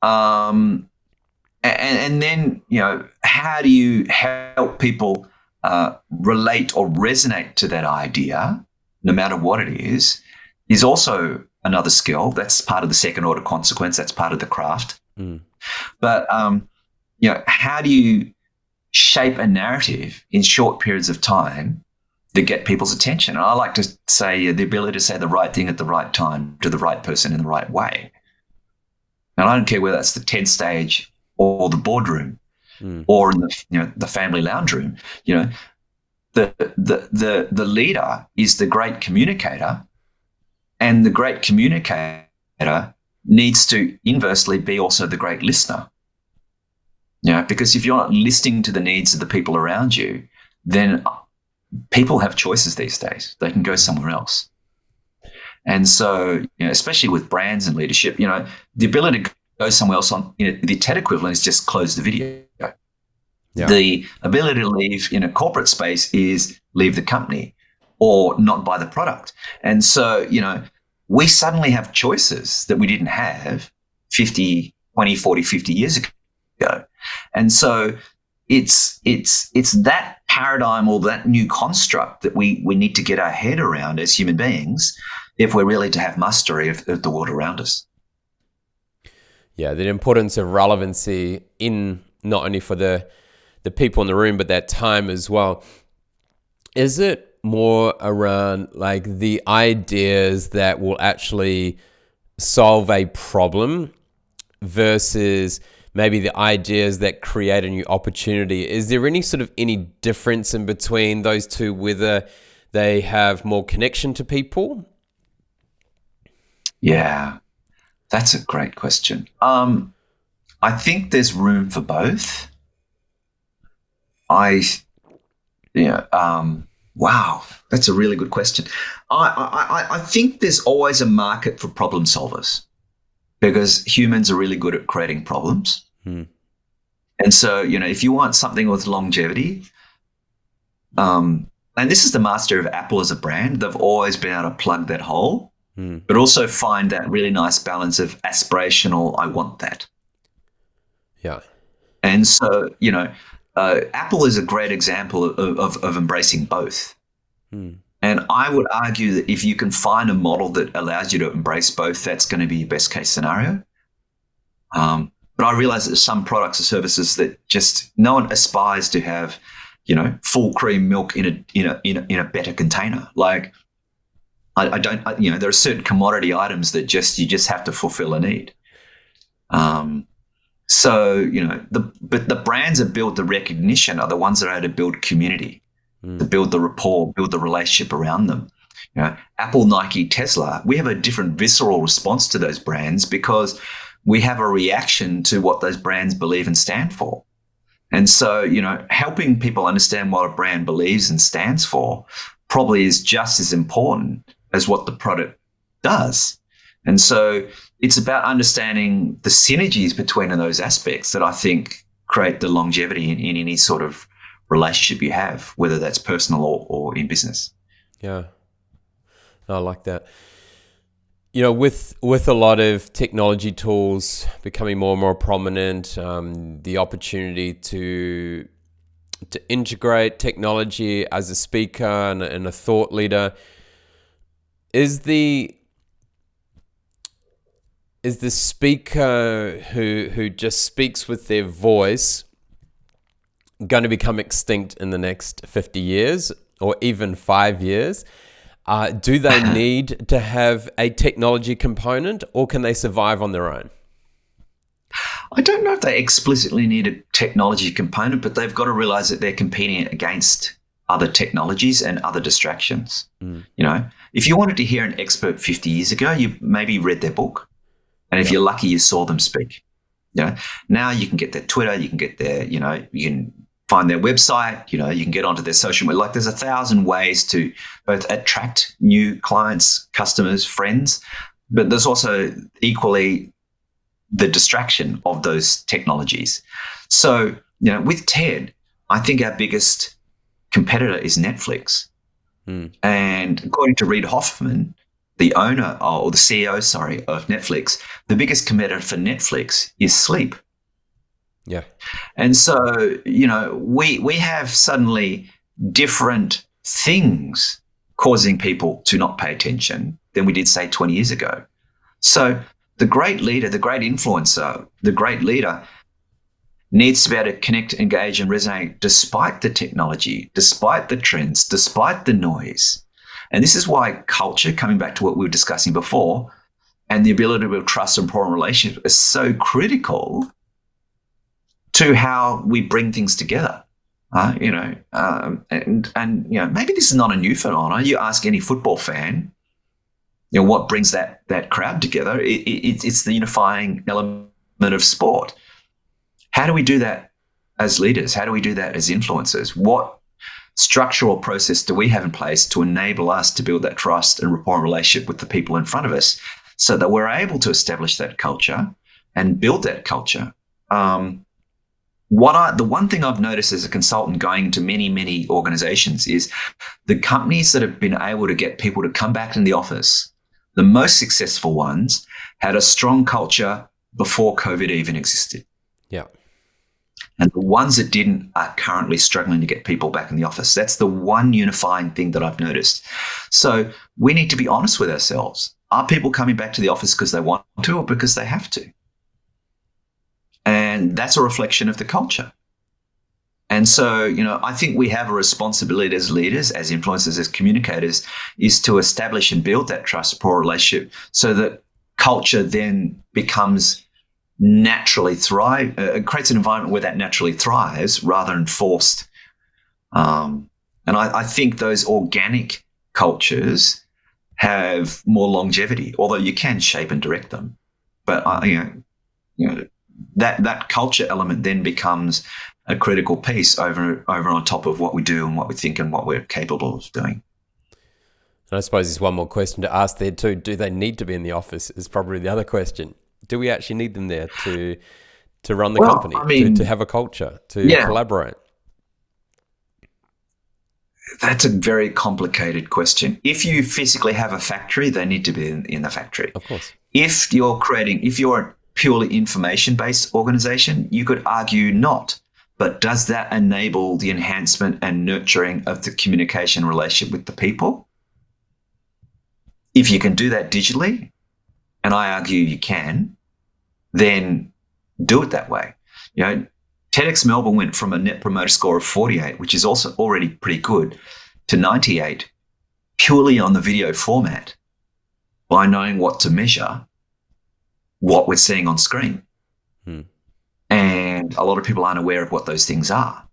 And then, how do you help people relate or resonate to that idea, no matter what it is also another skill. That's part of the second order consequence. That's part of the craft. But, how do you shape a narrative in short periods of time that get people's attention? And I like to say the ability to say the right thing at the right time to the right person in the right way. And I don't care whether that's the TED stage or the boardroom or in the family lounge room. The leader is the great communicator, and the great communicator needs to inversely be also the great listener. Because if you're not listening to the needs of the people around you, then people have choices these days. They can go somewhere else. And so, especially with brands and leadership, the ability to go somewhere else on, the TED equivalent is just close the video. Yeah. The ability to leave in a corporate space is leave the company or not buy the product. And so, we suddenly have choices that we didn't have 50, 20, 40, 50 years ago. And so it's that paradigm or that new construct that we need to get our head around as human beings if we're really to have mastery of the world around us. Yeah, the importance of relevancy in not only for the people in the room, but that time as well. Is it more around like the ideas that will actually solve a problem versus maybe the ideas that create a new opportunity? Is there any difference in between those two, whether they have more connection to people? Yeah, that's a great question. I think there's room for both. I Yeah. Wow, that's a really good question. I think there's always a market for problem solvers because humans are really good at creating problems. Hmm. And so, if you want something with longevity, and this is the master of Apple as a brand, they've always been able to plug that hole, but also find that really nice balance of aspirational, I want that. Yeah. And so, Apple is a great example of embracing both. And I would argue that if you can find a model that allows you to embrace both, that's going to be your best case scenario. But I realize that there's some products or services that just no one aspires to have, full cream milk in a better container. Like I don't, there are certain commodity items that you just have to fulfill a need. So, but the brands that build the recognition are the ones that are able to build community, to build the rapport, build the relationship around them. Apple, Nike, Tesla, we have a different visceral response to those brands because we have a reaction to what those brands believe and stand for. And so, helping people understand what a brand believes and stands for probably is just as important as what the product does. And so it's about understanding the synergies between those aspects that I think create the longevity in any sort of relationship you have, whether that's personal or in business. Yeah. I like that. With a lot of technology tools becoming more and more prominent, the opportunity to integrate technology as a speaker and a thought leader, is the speaker who just speaks with their voice going to become extinct in the next 50 years or even 5 years? Do they need to have a technology component, or can they survive on their own? I don't know if they explicitly need a technology component, but they've got to realize that they're competing against other technologies and other distractions. If you wanted to hear an expert 50 years ago, you maybe read their book. And if you're lucky, you saw them speak. Now you can get their Twitter, you can get their, you can find their website, you can get onto their social media. Like there's 1,000 ways to both attract new clients, customers, friends, but there's also equally the distraction of those technologies. So, with TED, I think our biggest competitor is Netflix. And according to Reid Hoffman, the owner or the CEO, of Netflix, the biggest competitor for Netflix is sleep. Yeah. And so, we have suddenly different things causing people to not pay attention than we did, say, 20 years ago. So the great leader, the great influencer, the great leader needs to be able to connect, engage, and resonate despite the technology, despite the trends, despite the noise. And this is why culture, coming back to what we were discussing before, and the ability to build trust and rapport and relationship is so critical to how we bring things together. Maybe this is not a new phenomenon. You ask any football fan, what brings that crowd together? It's the unifying element of sport. How do we do that as leaders? How do we do that as influencers? What structural process do we have in place to enable us to build that trust and rapport and relationship with the people in front of us so that we're able to establish that culture and build that culture? The one thing I've noticed as a consultant going into many, many organizations is the companies that have been able to get people to come back in the office, the most successful ones, had a strong culture before COVID even existed. Yeah. And the ones that didn't are currently struggling to get people back in the office. That's the one unifying thing that I've noticed. So we need to be honest with ourselves. Are people coming back to the office because they want to or because they have to? And that's a reflection of the culture. And so, I think we have a responsibility as leaders, as influencers, as communicators, is to establish and build that trust, rapport relationship so that culture then becomes naturally creates an environment where that naturally thrives rather than forced. And I think those organic cultures have more longevity, although you can shape and direct them. But that culture element then becomes a critical piece over on top of what we do and what we think and what we're capable of doing. And I suppose there's one more question to ask there too. Do they need to be in the office is probably the other question. Do we actually need them there to run the company, to have a culture, to collaborate? That's a very complicated question. If you physically have a factory, they need to be in the factory. Of course. If you're a purely information-based organization, you could argue not. But does that enable the enhancement and nurturing of the communication relationship with the people? If you can do that digitally, and I argue you can, then do it that way. TEDx Melbourne went from a net promoter score of 48, which is also already pretty good, to 98 purely on the video format by knowing what to measure what we're seeing on screen. And a lot of people aren't aware of what those things are.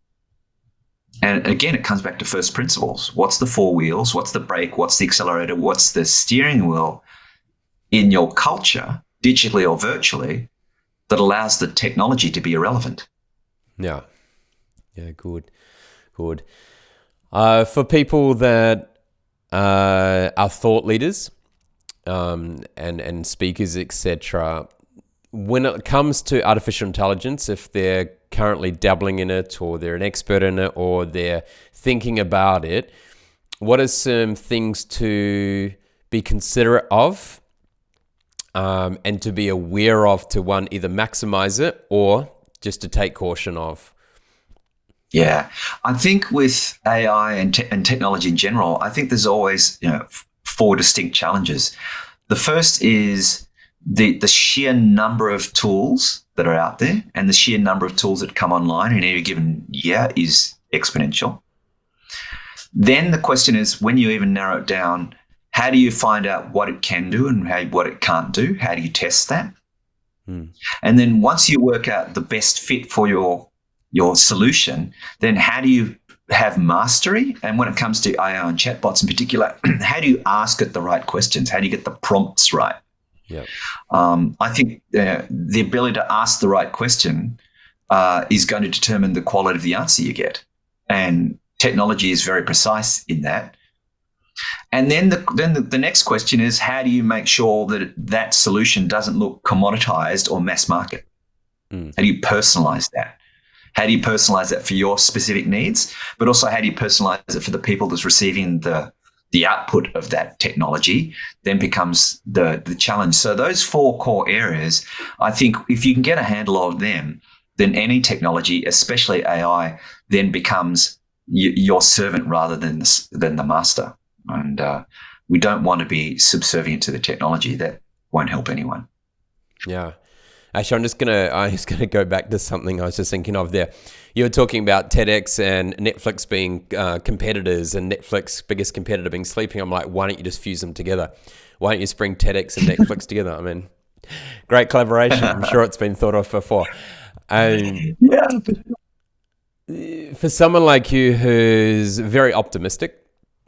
And again, it comes back to first principles. What's the four wheels? What's the brake? What's the accelerator? What's the steering wheel in your culture, digitally or virtually, that allows the technology to be irrelevant? Yeah, good. For people that are thought leaders and speakers, etc., when it comes to artificial intelligence, if they're currently dabbling in it or they're an expert in it or they're thinking about it, what are some things to be considerate of and to be aware of to one, either maximize it or just to take caution of? Yeah, I think with AI and technology in general, I think there's always four distinct challenges. The first is the sheer number of tools that are out there, and the sheer number of tools that come online in any given year is exponential. Then the question is, when you even narrow it down, how do you find out what it can do and what it can't do? How do you test that? And then once you work out the best fit for your solution, then how do you have mastery? And when it comes to AI and chatbots in particular, how do you ask it the right questions? How do you get the prompts right? Yeah. I think the ability to ask the right question is going to determine the quality of the answer you get. And technology is very precise in that. And then the next question is, how do you make sure that that solution doesn't look commoditized or mass market? How do you personalize that? How do you personalize that for your specific needs? But also, how do you personalize it for the people that's receiving the output of that technology? Then becomes the challenge. So those four core areas, I think if you can get a handle on them, then any technology, especially AI, then becomes your servant rather than the master. And we don't want to be subservient to the technology. That won't help anyone. Yeah. Actually, I'm just gonna go back to something I was just thinking of there. You were talking about TEDx and Netflix being competitors, and Netflix's biggest competitor being sleeping. I'm like, why don't you just fuse them together? Why don't you just bring TEDx and Netflix together? I mean, great collaboration. I'm sure it's been thought of before. For someone like you who's very optimistic,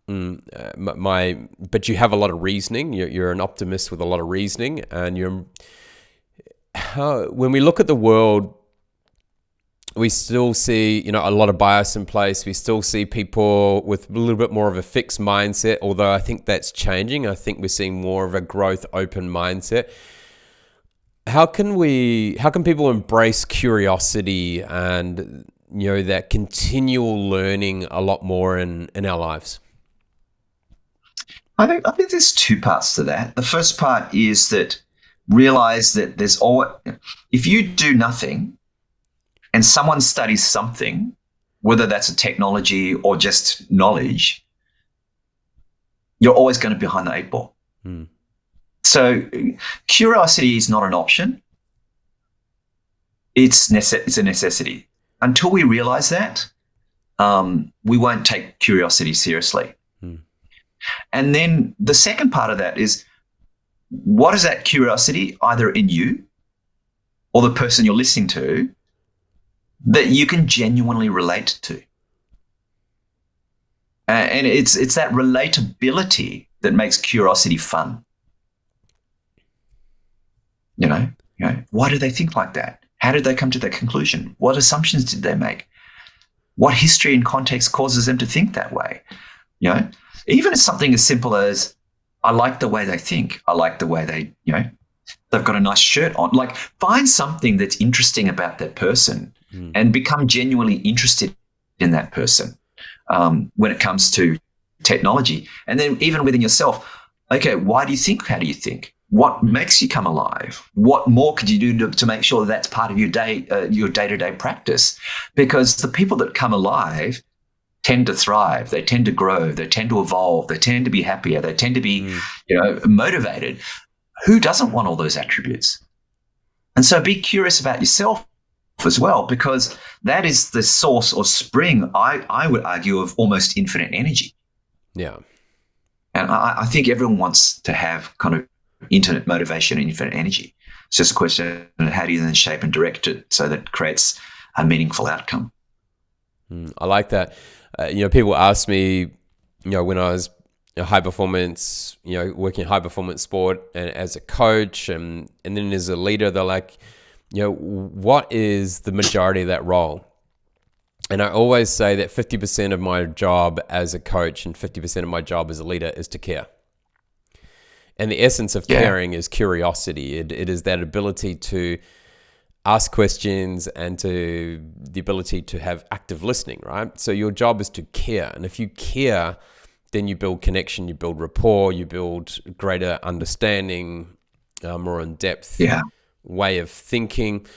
but you have a lot of reasoning. You're an optimist with a lot of reasoning, and when we look at the world, we still see, a lot of bias in place. We still see people with a little bit more of a fixed mindset, although I think that's changing. I think we're seeing more of a growth, open mindset. How can people embrace curiosity and, that continual learning a lot more in our lives? I think there's two parts to that. The first part is that realize that if you do nothing, and someone studies something, whether that's a technology or just knowledge, you're always going to be behind the eight ball. Mm. So curiosity is not an option. It's a necessity. Until we realize that, we won't take curiosity seriously. Mm. And then the second part of that is, what is that curiosity either in you or the person you're listening to that you can genuinely relate to? And it's that relatability that makes curiosity fun. You know, why do they think like that? How did they come to that conclusion? What assumptions did they make? What history and context causes them to think that way? You know, even as something as simple as, I like the way they think. I like the way they, they've got a nice shirt on. Like, find something that's interesting about that person and become genuinely interested in that person when it comes to technology. And then even within yourself, okay, why do you think? How do you think? What makes you come alive? What more could you do to make sure that's part of your day-to-day practice? Because the people that come alive tend to thrive. They tend to grow. They tend to evolve. They tend to be happier. They tend to be, motivated. Who doesn't want all those attributes? And so be curious about yourself as well, because that is the source or spring, I would argue, of almost infinite energy. Yeah. And I think everyone wants to have kind of infinite motivation and infinite energy. It's just a question of how do you then shape and direct it so that it creates a meaningful outcome. I like that. People ask me, when I was high performance, working in high performance sport and as a coach and then as a leader, they're like, what is the majority of that role? And I always say that 50% of my job as a coach and 50% of my job as a leader is to care. And the essence of caring is curiosity. It is that ability to ask questions and to the ability to have active listening, right? So your job is to care. And if you care, then you build connection, you build rapport, you build greater understanding, more in-depth way of thinking.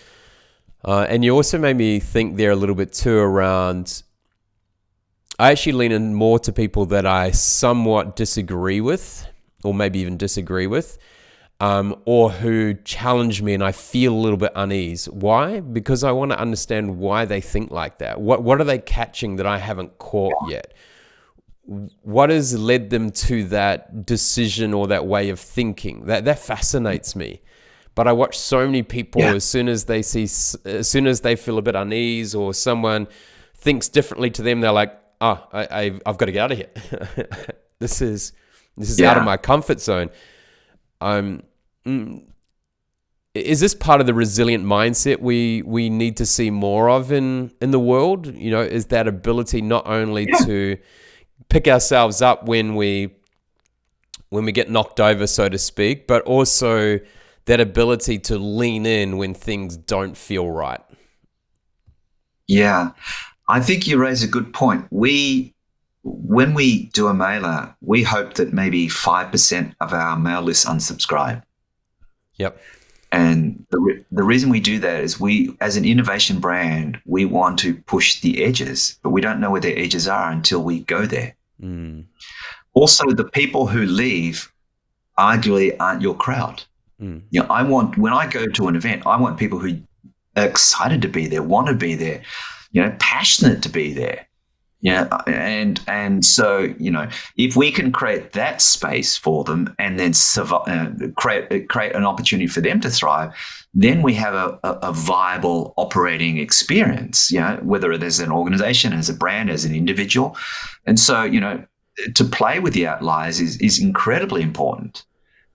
And you also made me think there a little bit too around, I actually lean in more to people that I somewhat disagree with, or maybe even disagree with, or who challenge me and I feel a little bit unease. Why? Because I want to understand why they think like that. What are they catching that I haven't caught yet? What has led them to that decision or that way of thinking? That fascinates me. But I watch so many people, as soon as they feel a bit unease or someone thinks differently to them, they're like, I've got to get out of here. This is out of my comfort zone. Is this part of the resilient mindset we need to see more of in the world? Is that ability not only to pick ourselves up when we get knocked over, so to speak, but also that ability to lean in when things don't feel right? Yeah, I think you raise a good point. When we do a mailer, we hope that maybe 5% of our mail list unsubscribe. Yep. And the reason we do that is we, as an innovation brand, we want to push the edges, but we don't know where the edges are until we go there. Also, the people who leave arguably aren't your crowd. When I go to an event, I want people who are excited to be there, want to be there, passionate to be there. And so, if we can create that space for them and then create an opportunity for them to thrive, then we have a viable operating experience, whether it is an organization, as a brand, as an individual. And so, to play with the outliers is incredibly important.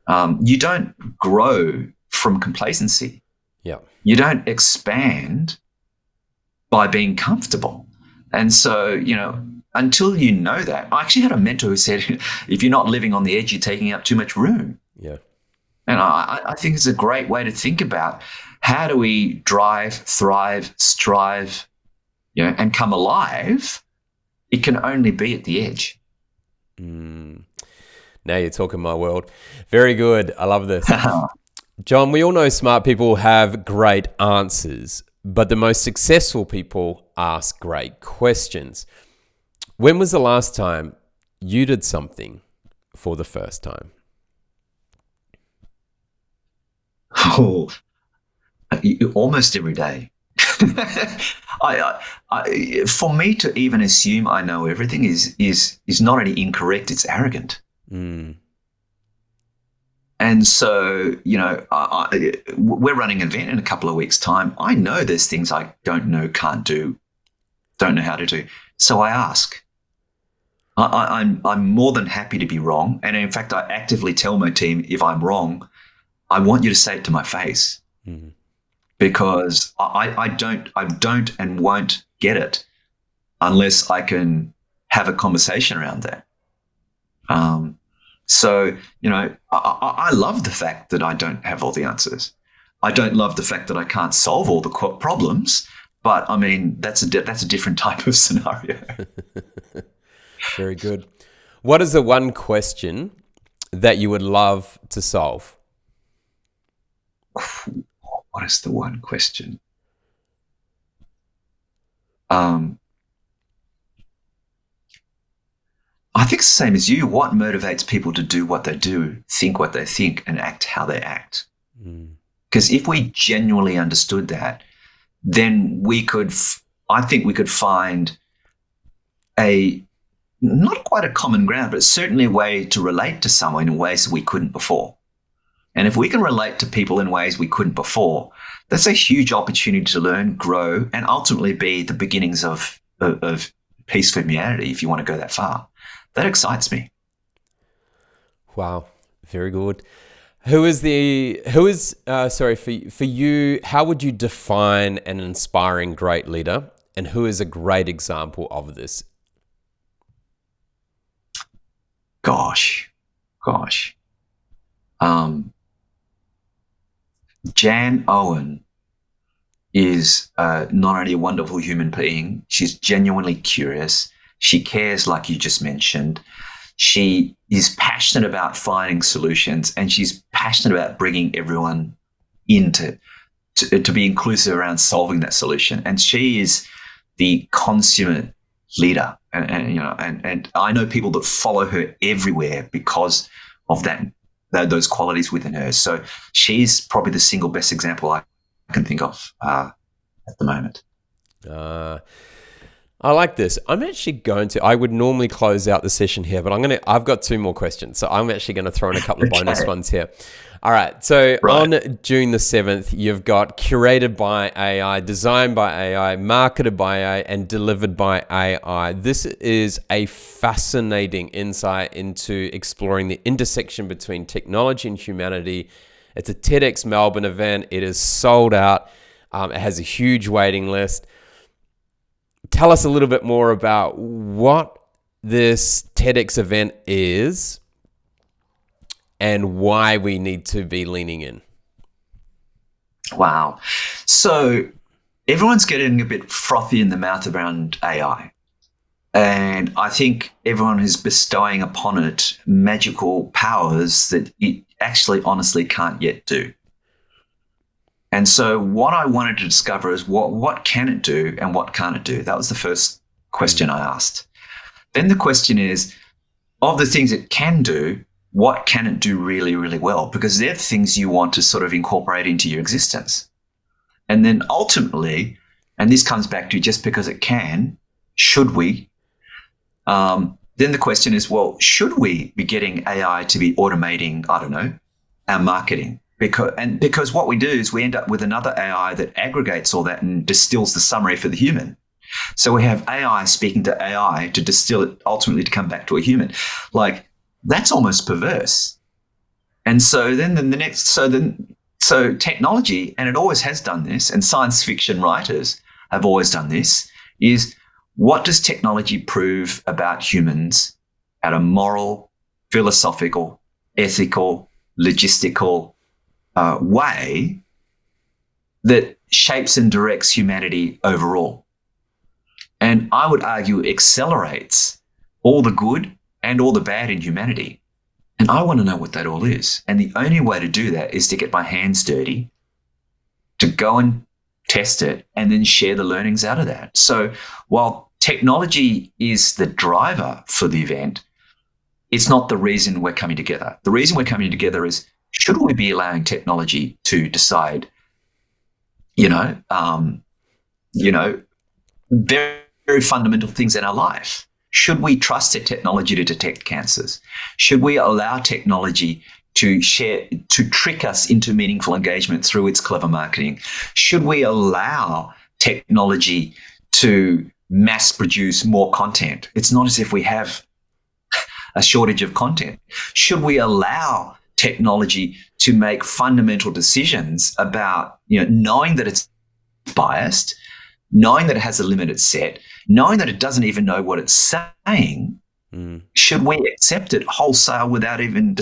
You don't grow from complacency. Yeah. You don't expand by being comfortable. And so, until you know that, I actually had a mentor who said, if you're not living on the edge, you're taking up too much room. Yeah. And I think it's a great way to think about how do we drive, thrive, strive, and come alive. It can only be at the edge. Now you're talking my world. Very good. I love this. John, we all know smart people have great answers, but the most successful people ask great questions. When was the last time you did something for the first time? Oh, almost every day. For me to even assume I know everything is not only incorrect, it's arrogant. Mm. And so, we're running an event in a couple of weeks' time. I know there's things I don't know, can't do, don't know how to do. So I ask. I'm more than happy to be wrong, and in fact, I actively tell my team if I'm wrong, I want you to say it to my face, Mm. because I don't and won't get it unless I can have a conversation around that. So, I love the fact that I don't have all the answers. I don't love the fact that I can't solve all the problems, but I mean, that's a different type of scenario. Very good. What is the one question that you would love to solve? What is the one question? I think it's the same as you. What motivates people to do what they do, think what they think, and act how they act? Mm. Because if we genuinely understood that, then I think we could find not quite a common ground, but certainly a way to relate to someone in ways that we couldn't before. And if we can relate to people in ways we couldn't before, that's a huge opportunity to learn, grow, and ultimately be the beginnings of peace for humanity, if you want to go that far. That excites me. Wow, very good. Sorry, for you, how would you define an inspiring great leader, and who is a great example of this? Gosh. Jan Owen is not only a wonderful human being, she's genuinely curious. She cares, like you just mentioned. She is passionate about finding solutions, and she's passionate about bringing everyone into to be inclusive around solving that solution. And she is the consummate leader. And I know people that follow her everywhere because of those qualities within her. So she's probably the single best example I can think of at the moment. I like this. I would normally close out the session here, but I've got two more questions. So I'm actually going to throw in a couple of bonus ones here. All right. So on June the 7th, you've got curated by AI, designed by AI, marketed by AI, and delivered by AI. This is a fascinating insight into exploring the intersection between technology and humanity. It's a TEDx Melbourne event. It is sold out. It has a huge waiting list. Tell us a little bit more about what this TEDx event is and why we need to be leaning in. Wow. So everyone's getting a bit frothy in the mouth around AI. And I think everyone is bestowing upon it magical powers that it actually honestly can't yet do. And so what I wanted to discover is what can it do and what can't it do? That was the first question I asked. Then the question is, of the things it can do, what can it do really, really well? Because they're the things you want to sort of incorporate into your existence. And then ultimately, and this comes back to just because it can, should we? Then the question is, well, should we be getting AI to be automating, I don't know, our marketing? Because what we do is we end up with another AI that aggregates all that and distills the summary for the human. So we have AI speaking to AI to distill it ultimately to come back to a human. Like, that's almost perverse. And so so technology, and it always has done this, and science fiction writers have always done this, is what does technology prove about humans at a moral, philosophical, ethical, logistical way that shapes and directs humanity overall? And I would argue accelerates all the good and all the bad in humanity. And I want to know what that all is. And the only way to do that is to get my hands dirty, to go and test it, and then share the learnings out of that. So while technology is the driver for the event, it's not the reason we're coming together. The reason we're coming together is, should we be allowing technology to decide, very, very fundamental things in our life? Should we trust technology to detect cancers? Should we allow technology to trick us into meaningful engagement through its clever marketing? Should we allow technology to mass produce more content? It's not as if we have a shortage of content. Should we allow technology to make fundamental decisions about, knowing that it's biased, knowing that it has a limited set, knowing that it doesn't even know what it's saying? Should we accept it wholesale without even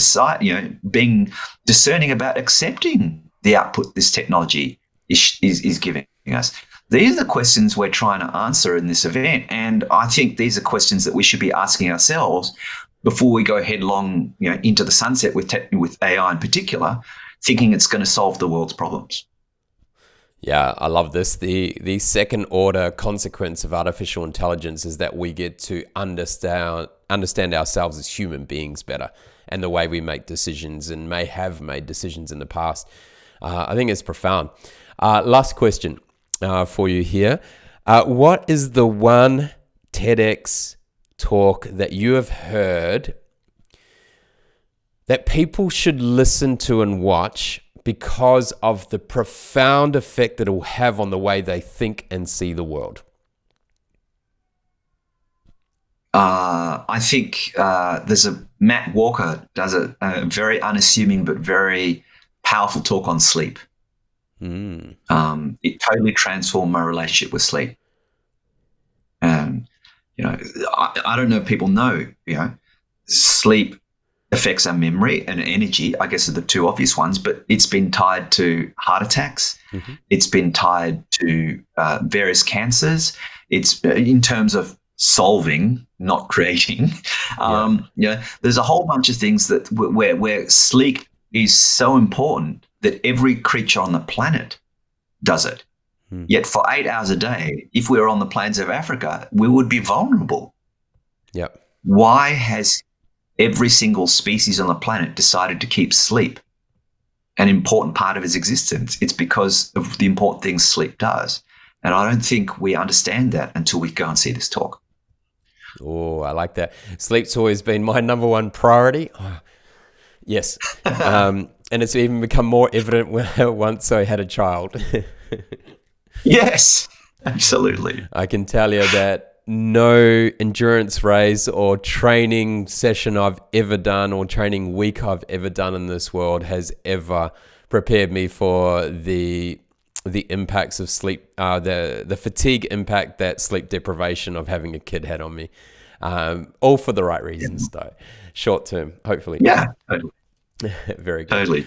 being discerning about accepting the output this technology is giving us? These are the questions we're trying to answer in this event, and I think these are questions that we should be asking ourselves before we go headlong, into the sunset with AI in particular, thinking it's going to solve the world's problems. Yeah, I love this. The second order consequence of artificial intelligence is that we get to understand ourselves as human beings better, and the way we make decisions and may have made decisions in the past. I think it's profound. Last question for you here. What is the one TEDx talk that you have heard that people should listen to and watch because of the profound effect that it will have on the way they think and see the world? I think there's Matt Walker does a very unassuming but very powerful talk on sleep. It totally transformed my relationship with sleep. I don't know if people know, sleep affects our memory and energy, I guess, are the two obvious ones, but it's been tied to heart attacks. It's been tied to various cancers. It's in terms of solving, not creating. There's a whole bunch of things that where sleep is so important that every creature on the planet does it. Yet for 8 hours a day, if we were on the plains of Africa, we would be vulnerable. Yep. Why has every single species on the planet decided to keep sleep an important part of its existence? It's because of the important things sleep does. And I don't think we understand that until we go and see this talk. Oh, I like that. Sleep's always been my number one priority. Oh, yes. And it's even become more evident once I had a child. Yes, absolutely. I can tell you that no endurance race or training session I've ever done or training week I've ever done in this world has ever prepared me for the impacts of sleep, the fatigue impact that sleep deprivation of having a kid had on me. All for the right reasons, though. Short term, hopefully. Yeah, totally. Very good. Totally.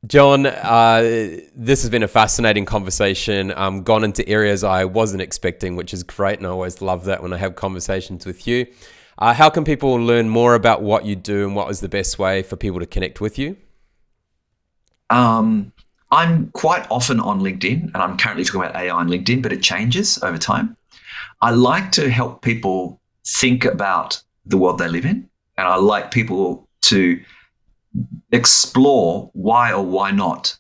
Jon, this has been a fascinating conversation. Gone into areas I wasn't expecting, which is great, and I always love that when I have conversations with you. How can people learn more about what you do, and what is the best way for people to connect with you? I'm quite often on LinkedIn, and I'm currently talking about AI on LinkedIn, but it changes over time. I like to help people think about the world they live in, and I like people to explore why or why not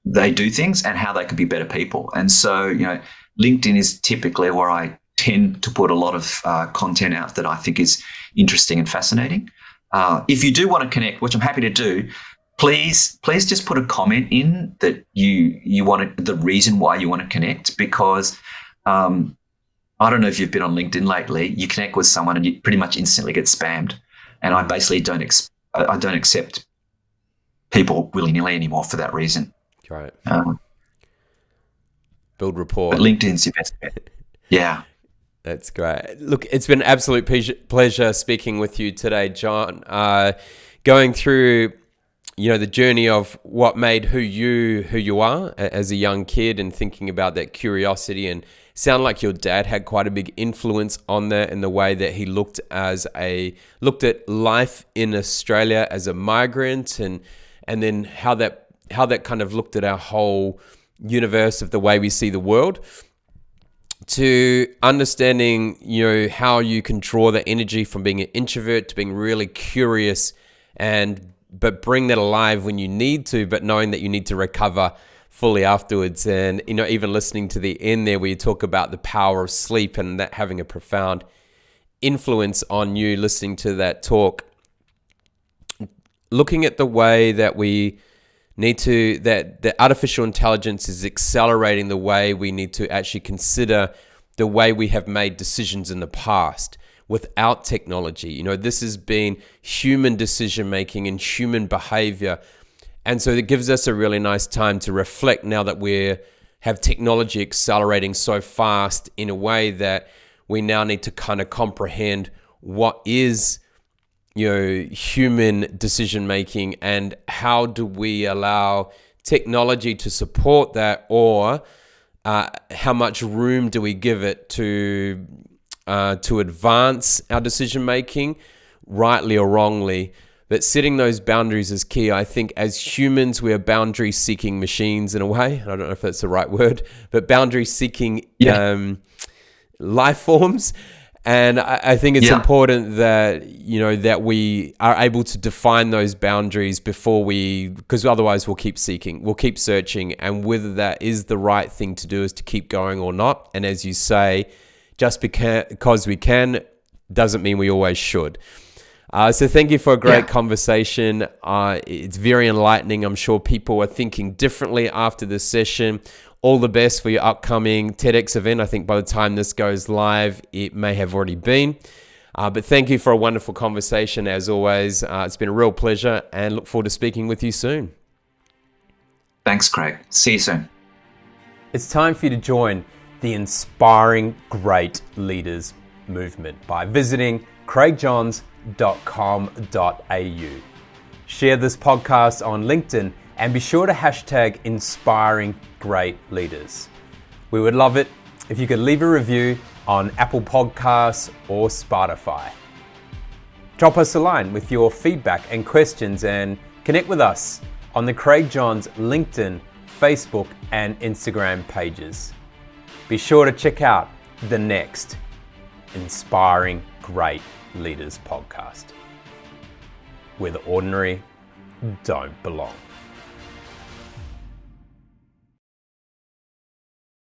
they do things and how they could be better people. And so, LinkedIn is typically where I tend to put a lot of content out that I think is interesting and fascinating. If you do want to connect, which I'm happy to do, please just put a comment in that you want the reason why you want to connect, because I don't know if you've been on LinkedIn lately. You connect with someone and you pretty much instantly get spammed, and I basically don't accept people willy-nilly anymore for that reason. Right. Build rapport. But LinkedIn's your best bet. Yeah. That's great. Look, it's been an absolute pleasure speaking with you today, Jon. Going through the journey of what made who you are as a young kid, and thinking about that curiosity, and sound like your dad had quite a big influence on that in the way that he looked at life in Australia as a migrant, and then how that kind of looked at our whole universe of the way we see the world, to understanding how you can draw the energy from being an introvert to being really curious, but bring that alive when you need to, but knowing that you need to recover fully afterwards. And even listening to the end there where you talk about the power of sleep and that having a profound influence on you, listening to that talk, looking at the way that we need to, that the artificial intelligence is accelerating the way we need to actually consider the way we have made decisions in the past without technology. This has been human decision making and human behavior. And so it gives us a really nice time to reflect now that we have technology accelerating so fast, in a way that we now need to kind of comprehend what is human decision making, and how do we allow technology to support that, or how much room do we give it to advance our decision making, rightly or wrongly. But setting those boundaries is key. I think as humans, we are boundary seeking machines in a way. I don't know if that's the right word, but boundary seeking life forms. And I think it's important that, that we are able to define those boundaries because otherwise we'll keep seeking, we'll keep searching, and whether that is the right thing to do is to keep going or not. And as you say, just because we can doesn't mean we always should. So thank you for a great conversation. It's very enlightening. I'm sure people are thinking differently after this session. All the best for your upcoming TEDx event. I think by the time this goes live, it may have already been. But thank you for a wonderful conversation as always. It's been a real pleasure, and look forward to speaking with you soon. Thanks, Craig. See you soon. It's time for you to join the Inspiring Great Leaders movement by visiting craigjohns.com.au. Share this podcast on LinkedIn and be sure to hashtag Inspiring Great Leaders. We would love it if you could leave a review on Apple Podcasts or Spotify. Drop us a line with your feedback and questions, and connect with us on the Craig Johns LinkedIn, Facebook and Instagram pages. Be sure to check out the next Inspiring Great Leaders podcast, where the ordinary don't belong.